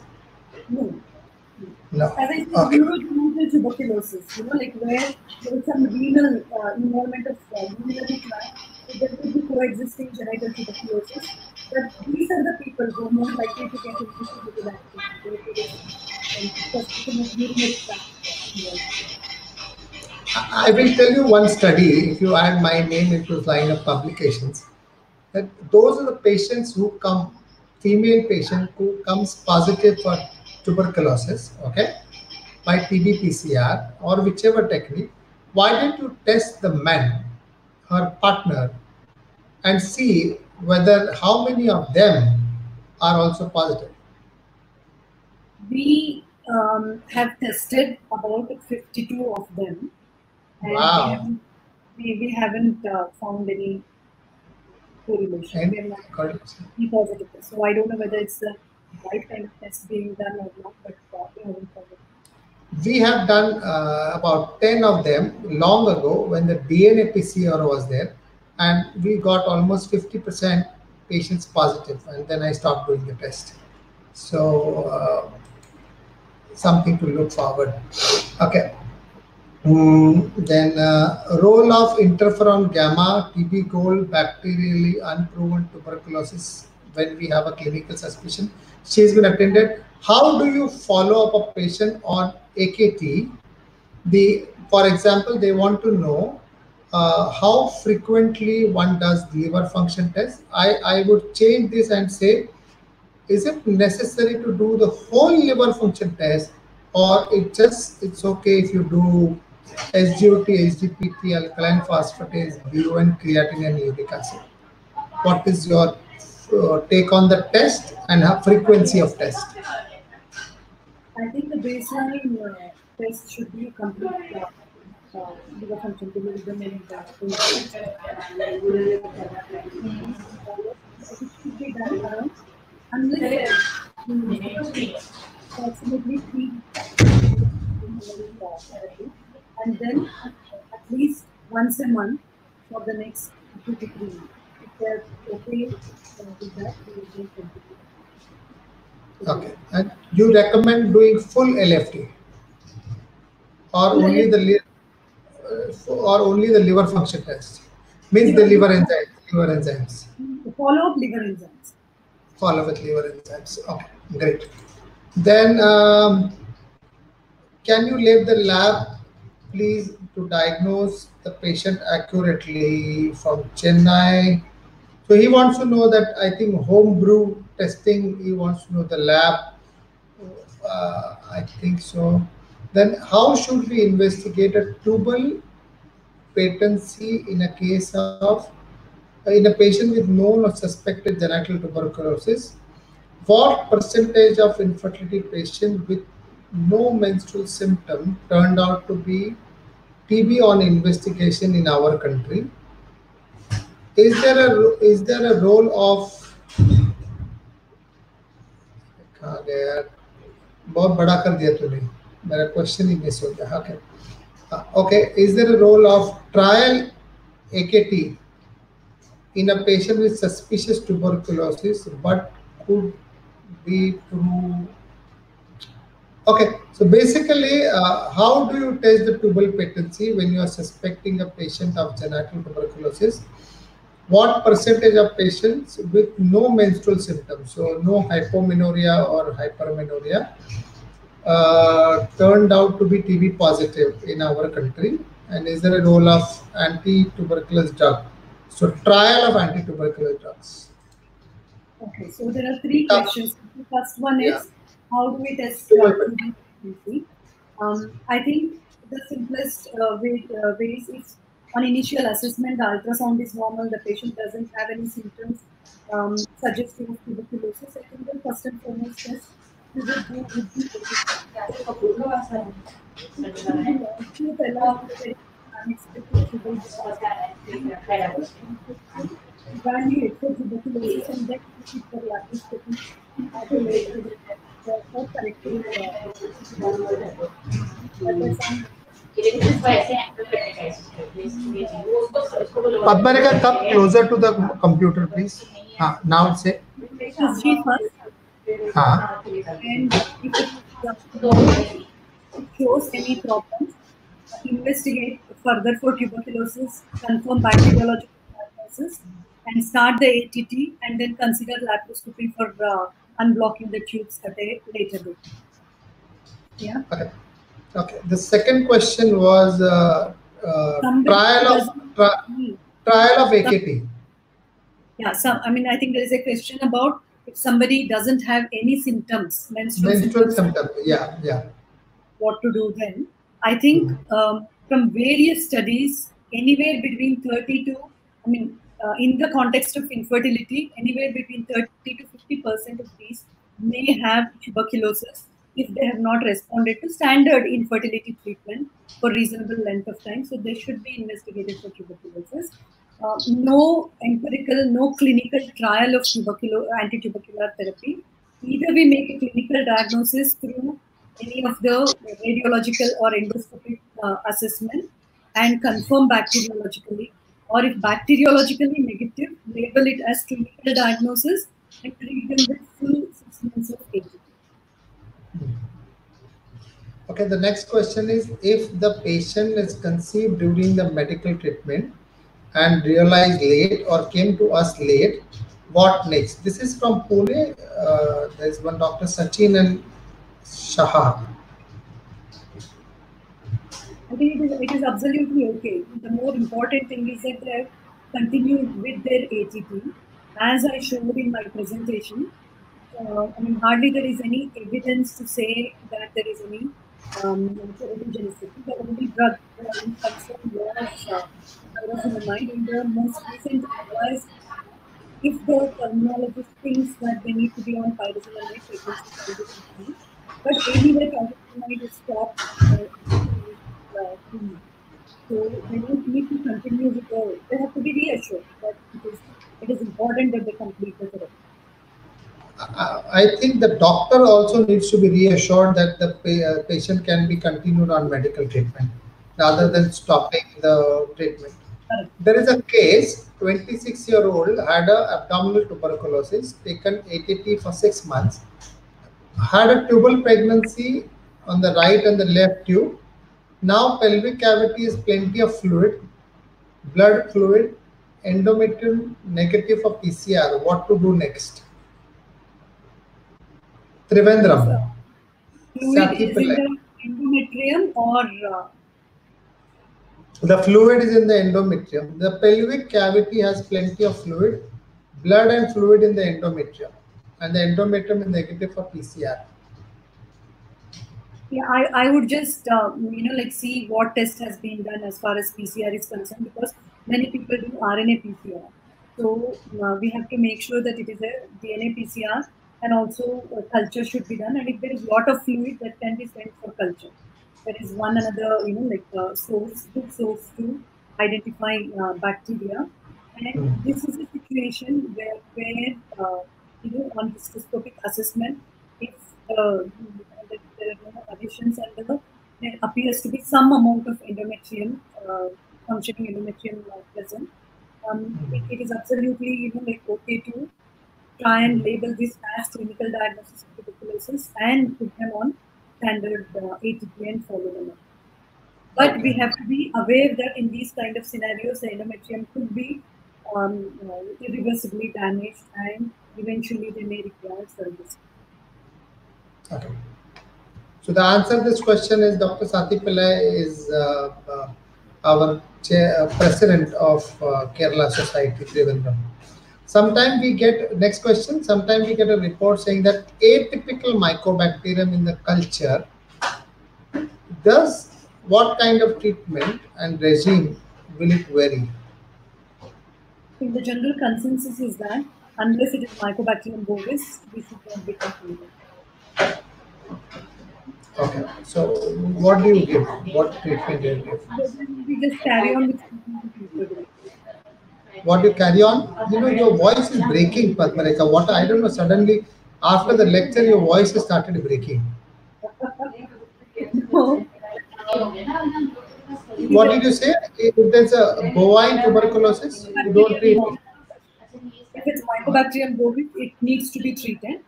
S3: No.
S2: No.
S3: As I said,
S2: Okay.
S3: neurogenital tuberculosis, like where there is some renal involvement of urinary tract, so there could be coexisting genital tuberculosis. But these are the people who are more likely to get infected with that due to this suspicion of urinary tract involvement.
S2: I will tell you one study, if you add my name into line of publications, that those are the patients who come, female patient who comes positive for tuberculosis, okay, by TB-PCR or whichever technique. Why don't you test the man, her partner, and see whether how many of them are also positive?
S3: We have tested about 52 of them, and
S2: Wow.
S3: we haven't found any correlation.
S2: And
S3: We have not be positive. So I don't know whether it's the right kind of test being done or not, but we haven't found it.
S2: we have done about 10 of them long ago when the DNA PCR was there, and we got almost 50% patients positive, and then I stopped doing the test. So something to look forward. Okay. Then role of interferon gamma, TB gold, bacterially unproven tuberculosis when we have a clinical suspicion. She's been attended. How do you follow up a patient on AKT? For example, they want to know how frequently one does liver function test. I would change this and say, is it necessary to do the whole liver function test, or it's okay if you do SGOT, SGPT, alkaline phosphatase, BUN, creatinine, and uric acid? What is your take on the test and frequency of test?
S3: I think the baseline test should be complete liver function bilirubin and it should be done around unless approximately 3 therapy, and then at least once a month for the next 2 to 3 months. If they're okay with that, we will continue.
S2: Okay, and you recommend doing full LFT, or only the liver function test? Means the liver enzymes.
S3: Follow up liver enzymes.
S2: Follow with liver enzymes. Okay, great. Then can you leave the lab, please, to diagnose the patient accurately from Chennai? So he wants to know that, I think, home brew testing, he wants to know the lab. I think so. Then how should we investigate a tubal patency in a case of, in a patient with known or suspected genital tuberculosis? What percentage of infertility patients with no menstrual symptom turned out to be TB on investigation in our country? Is there a role of बहुत बड़ा कर दिया तूने, मेरा question ही miss हो गया. Okay, is there a role of trial AKT in a patient with suspicious tuberculosis but could be through? Okay, so basically, how do you test the tubal patency when you are suspecting a patient of genital tuberculosis? What percentage of patients with no menstrual symptoms, so no hypomenorrhea or hypermenorrhea, turned out to be TB positive in our country? And is there a role of anti-tuberculous drug? So trial of anti-tuberculous drugs.
S3: Okay, so there are 3 questions. The first one is, how do we test TB patency? I think the simplest ways is on initial assessment, the ultrasound is normal, the patient doesn't have any symptoms suggestive of tuberculosis. I think the first and foremost test Evaluate for tuberculosis and then proceed for laparoscopy at a later date for corrective ultrasound.
S2: Padmarika, come closer to the computer, please. Now say.
S3: History first, and if it shows any problems, investigate further for tuberculosis, confirm bacteriological diagnosis, and start the ATT, and then consider laparoscopy for unblocking the tubes at a later date. Yeah.
S2: Okay. Okay. The second question was trial of AKT.
S3: Yeah. So I mean, I think there is a question about if somebody doesn't have any symptoms,
S2: menstrual symptoms. Yeah. Yeah.
S3: What to do then? I think from various studies, anywhere between 30 to, I mean, in the context of infertility, anywhere between 30 to 50% of these may have tuberculosis if they have not responded to standard infertility treatment for reasonable length of time. So they should be investigated for tuberculosis. No empirical, no clinical trial of anti-tubercular therapy. Either we make a clinical diagnosis through any of the radiological or endoscopic assessment and confirm bacteriologically, or if bacteriologically negative, label it as clinical diagnosis and treat them with full 6 months of ATT.
S2: Okay, the next question is, if the patient is conceived during the medical treatment and realized late or came to us late, what next? This is from Pune. There is one Dr. Sachin and Shah.
S3: I think it is absolutely okay. The more important thing is that they have continued with their ATT. As I showed in my presentation, I mean, hardly there is any evidence to say that there is any teratogenicity. The only drug concern was pyrophenolamide. In the most recent advice, if the terminologist thinks that they need to be on pyrophenolamide, pregnancy can be continued. But anyway, pyrophenolamide is stopped. So they don't need to continue with they have to be reassured that it is important that they complete the therapy.
S2: I think the doctor also needs to be reassured that the patient can be continued on medical treatment rather than stopping the treatment. There is a case, 26-year-old had a abdominal tuberculosis, taken ATT for 6 months, had a tubal pregnancy on the right and the left tube. Now pelvic cavity is plenty of fluid, blood fluid, endometrium negative for PCR. What to do next? Trivandrum.
S3: Fluid is in the endometrium or?
S2: The fluid is in the endometrium. The pelvic cavity has plenty of fluid, blood and fluid in the endometrium, and the endometrium is negative for PCR.
S3: Yeah, I would just like see what test has been done as far as PCR is concerned, because many people do RNA PCR. So we have to make sure that it is a DNA PCR, and also culture should be done. And if there is a lot of fluid, that can be sent for culture. There is one another good source to identify bacteria. And this is a situation where on histoscopic assessment, if there are no additions and there appears to be some amount of endometrium, functioning endometrium present, it is absolutely okay to try and label this as clinical diagnosis of tuberculosis and put them on standard ATP and follow them up. But we have to be aware that in these kind of scenarios, the endometrium could be irreversibly damaged, and eventually they may require surgery.
S2: Okay. So the answer to this question is Dr. Sati Pillai is our president of Kerala Society, Trivandrum. Sometimes we get, next question, sometimes we get a report saying that atypical mycobacterium in the culture, what kind of treatment and regime will it vary?
S3: The general consensus is that unless it is Mycobacterium bovis, we should not be continuing.
S2: Okay. So what do you give? What treatment do you give?
S3: We just carry on with treatment.
S2: What you carry on? You know, your voice is breaking, Padmareka. What I don't know. Suddenly, after the lecture, your voice has started breaking.
S3: No.
S2: What did you say? If there's a bovine tuberculosis, you don't treat it.
S3: If it's Mycobacterium bovis, it needs to be treated.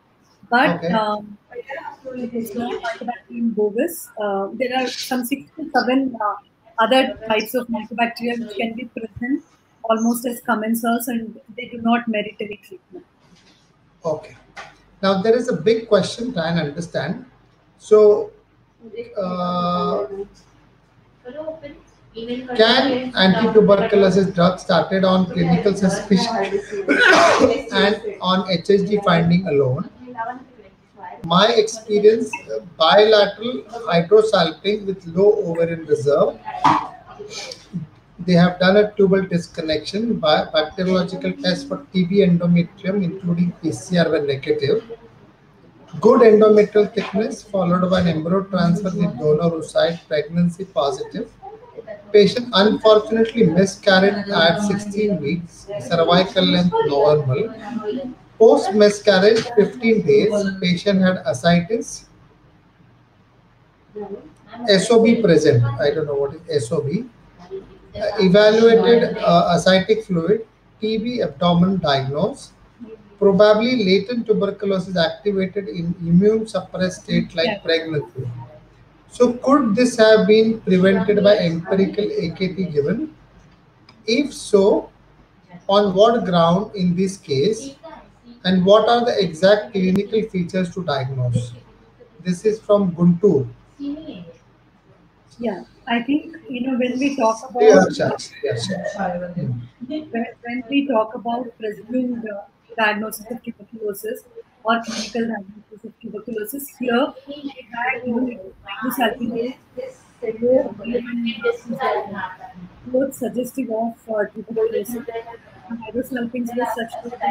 S3: But
S2: Okay.
S3: if it's not Mycobacterium bovis, there are some 6 to 7 other types of Mycobacteria which can be present almost as commensals, and they do not merit any treatment.
S2: Okay. Now there is a big question. Try and understand. So, can anti-tuberculosis drug started on clinical suspicion and on HSG finding alone? My experience, bilateral hydrosalping with low ovarian reserve. They have done a tubal disconnection by bacteriological test for TB endometrium, including PCR when negative. Good endometrial thickness followed by an embryo transfer with donor oocyte, pregnancy positive. Patient unfortunately miscarried at 16 weeks, cervical length normal. Post miscarriage, 15 days, patient had ascites, SOB present. I don't know what is SOB. Evaluated ascitic fluid, TB abdomen diagnosed. Probably latent tuberculosis activated in immune suppressed state like pregnancy. So could this have been prevented by empirical AKT given? If so, on what ground in this case, and what are the exact clinical features to diagnose? This is from Guntur.
S3: Yeah, I think when we talk about
S2: Yes.
S3: when we talk about presumed diagnosis of tuberculosis or clinical diagnosis of tuberculosis, here we had hydrosalpinase both suggestive of tuberculosis. Hydrosalpinase was such that I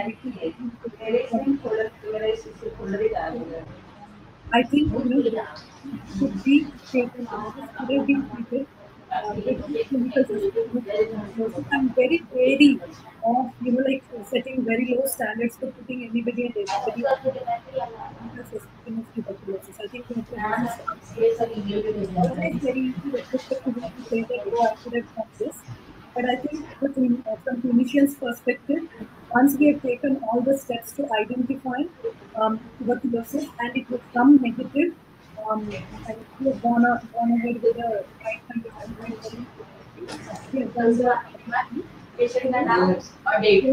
S3: think should be taken could have been treated with clinical suspicion. I'm very wary of like setting very low standards for putting anybody and everybody on the suspicion of tuberculosis. I think we have to it's very easy retrospectively to say that I could have done this. But I think from clinician's perspective, once we have taken all the steps to identify tuberculosis and it will come negative, and we have gone ahead with the right kind of treatment. We have done the patient a date.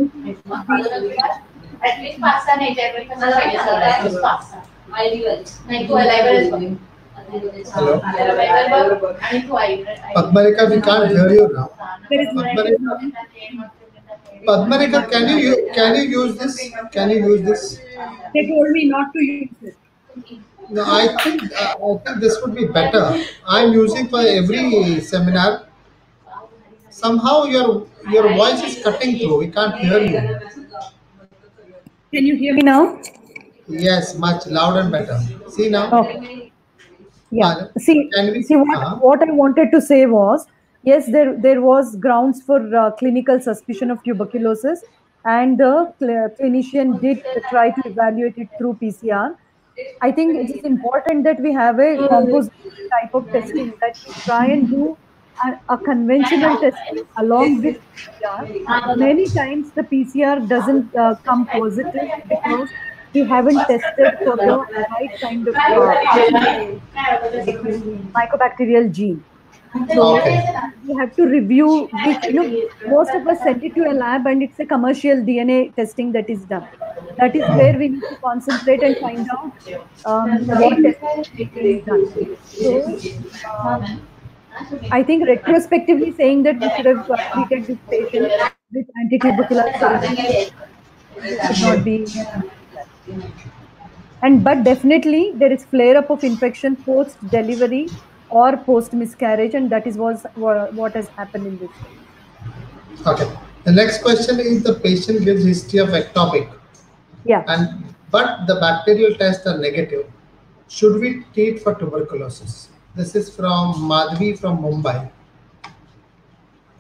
S3: At least pasta nahi
S2: Hello. Padmareka, we can't hear you now. Padmareka, can you use this? Can you use this?
S3: They told me not to use it.
S2: No, I think this would be better. I'm using for every seminar. Somehow your voice is cutting through. We can't hear you.
S3: Can you hear me now?
S2: Yes, much loud and better. See now.
S3: Okay. Yeah. See what I wanted to say was, yes, there was grounds for clinical suspicion of tuberculosis, and the clinician did try to evaluate it through PCR. I think it is important that we have a composite type of testing, that we try and do a conventional testing along with PCR. Many times the PCR doesn't come positive because we haven't tested for the right kind of mycobacterial gene. So we have to review which, most of us send it to a lab and it's a commercial DNA testing that is done. That is where we need to concentrate and find out what testing is done. So I think retrospectively saying that we should have treated this patient with antitubercular therapy should not be. But definitely there is flare-up of infection post-delivery or post-miscarriage, and that is what has happened in this case.
S2: Okay. The next question is, the patient gives history of ectopic.
S3: Yeah.
S2: But the bacterial tests are negative. should we treat for tuberculosis? This is from Madhvi from Mumbai.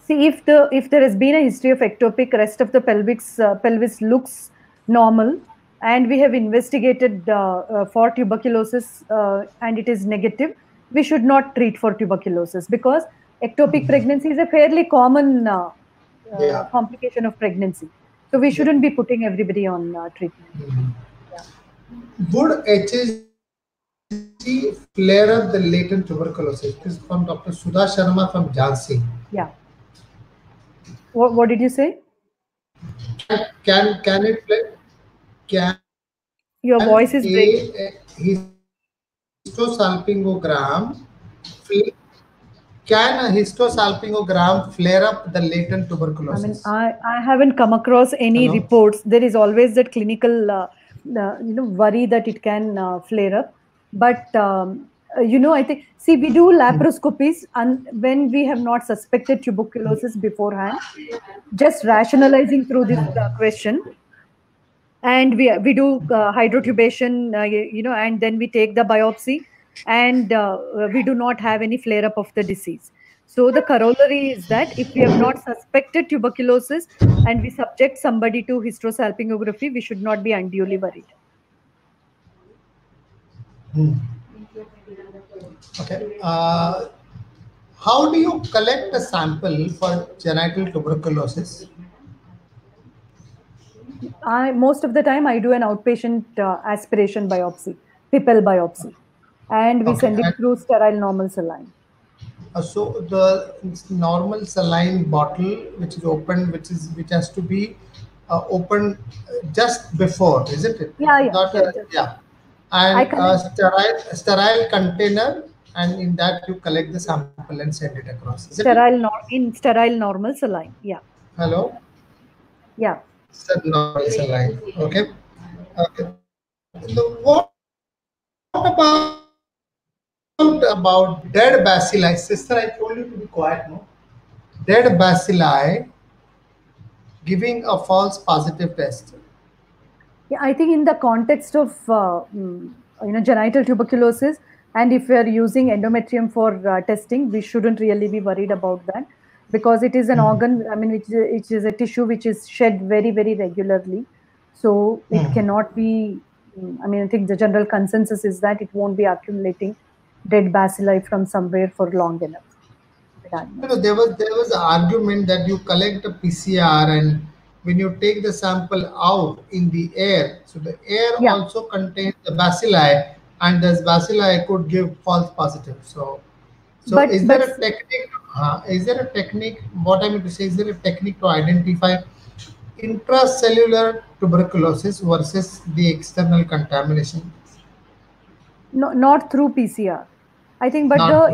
S3: See, if there has been a history of ectopic, rest of the pelvis looks normal, and we have investigated for tuberculosis and it is negative, we should not treat for tuberculosis, because ectopic pregnancy is a fairly common complication of pregnancy. So we shouldn't be putting everybody on treatment.
S2: Would HSG flare up the latent tuberculosis? This is from Dr. Sudha Sharma from Jhansi.
S3: Yeah. What did you say?
S2: Can it flare? Can
S3: your voice is breaking.
S2: Histosalpingogram, can a histosalpingogram flare up the latent tuberculosis?
S3: I mean, I haven't come across any reports. There is always that clinical worry that it can flare up, but I think, see, we do laparoscopies and when we have not suspected tuberculosis beforehand, just rationalizing through this question, and we do hydrotubation, and then we take the biopsy, and we do not have any flare up of the disease. So the corollary is that if we have not suspected tuberculosis and we subject somebody to hysterosalpingography, we should not be unduly worried.
S2: Okay. How do you collect a sample for genital tuberculosis?
S3: Most of the time I do an outpatient aspiration biopsy, PIPL biopsy, and we send it through sterile normal saline.
S2: So the normal saline bottle, which is open, which has to be opened just before, isn't it?
S3: Yeah.
S2: And sterile container, and in that you collect the sample and send it across.
S3: In sterile normal saline. Yeah.
S2: Hello.
S3: Yeah.
S2: Normal saline. Okay. What about dead bacilli? Sister, I told you to be quiet, no? Dead bacilli giving a false positive test.
S3: Yeah, I think in the context of genital tuberculosis, and if we are using endometrium for testing, we shouldn't really be worried about that, because it is an organ, I mean, which is a tissue which is shed very, very regularly. So it cannot be, I mean, I think the general consensus is that it won't be accumulating dead bacilli from somewhere for long enough.
S2: There was an argument that you collect a PCR, and when you take the sample out in the air, so the air also contains the bacilli, and this bacilli could give false positive. So is there a technique? Is there a technique? What I mean to say, is there a technique to identify intracellular tuberculosis versus the external contamination?
S3: No, not through PCR. I think, but the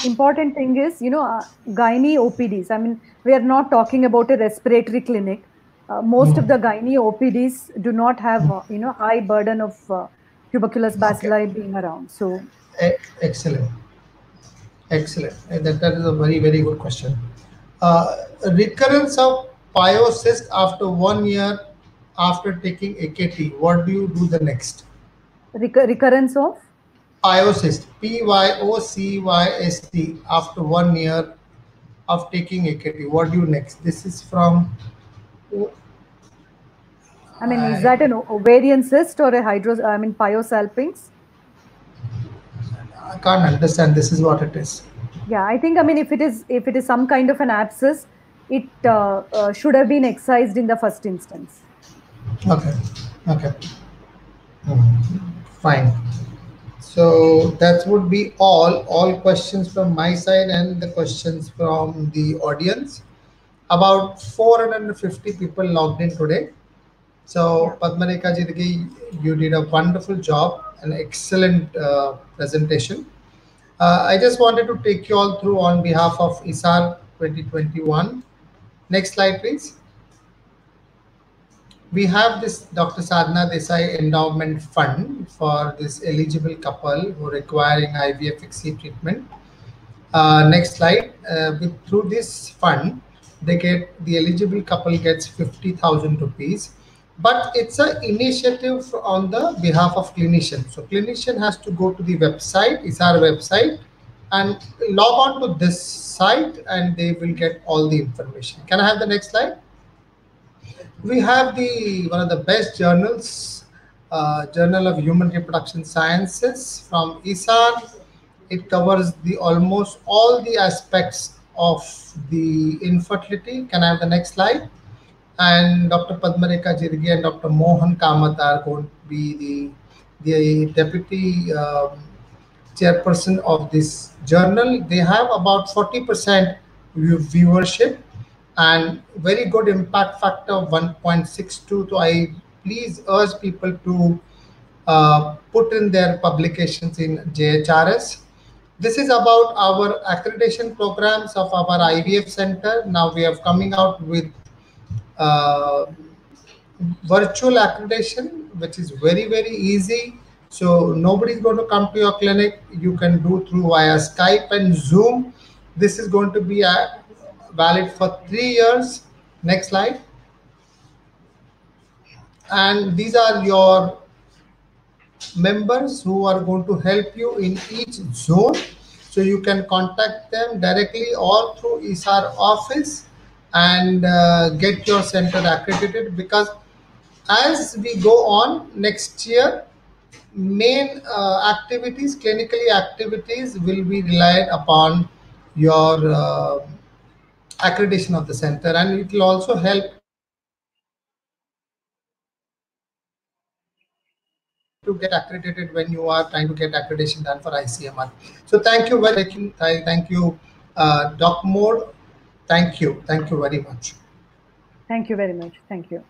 S3: important thing is, gynae OPDs. I mean, we are not talking about a respiratory clinic. Most of the gynae OPDs do not have, high burden of tuberculous bacilli being around. So,
S2: excellent. That is a very, very good question. Recurrence of pyocyst after 1 year after taking AKT. What do you do the next?
S3: Recurrence of
S2: pyocyst, PYOCYST, after 1 year of taking AKT. What do you next? This is from.
S3: I mean, is that an ovarian cyst or a pyosalpinx?
S2: I can't understand. This is what it is.
S3: Yeah, I think, I mean, if it is some kind of an abscess, it should have been excised in the first instance.
S2: Okay. Fine. So that would be all questions from my side and the questions from the audience. About 450 people logged in today. So Padmareka ji, you did a wonderful job, an excellent presentation. I just wanted to take you all through on behalf of ISAR 2021. Next slide, please. We have this Dr. Sadhana Desai Endowment Fund for this eligible couple who are requiring IVF-XC treatment. Next slide. Through this fund, the eligible couple gets 50,000 rupees but it's an initiative on the behalf of clinicians. So clinician has to go to the website, ISAR website, and log on to this site, and they will get all the information. Can I have the next slide? We have one of the best journals, Journal of Human Reproduction Sciences from ISAR. It covers almost all the aspects of the infertility. Can I have the next slide? And Dr. Padmareka Jirgi and Dr. Mohan Kamath are going to be the deputy chairperson of this journal. They have about 40% viewership and very good impact factor of 1.62. So I please urge people to put in their publications in JHRS. This is about our accreditation programs of our IVF center. Now we are coming out with virtual accreditation, which is very, very easy. So nobody's going to come to your clinic. You can do through via Skype and Zoom. This is going to be valid for 3 years. Next slide. And these are your members who are going to help you in each zone. So you can contact them directly or through ISAR office and get your center accredited, because as we go on next year, main activities, clinically activities, will be relied upon your accreditation of the center, and it will also help to get accredited when you are trying to get accreditation done for ICMR. So thank you very much. Thank you, Doc Mode. Thank you very much.
S3: Thank you very much. Thank you.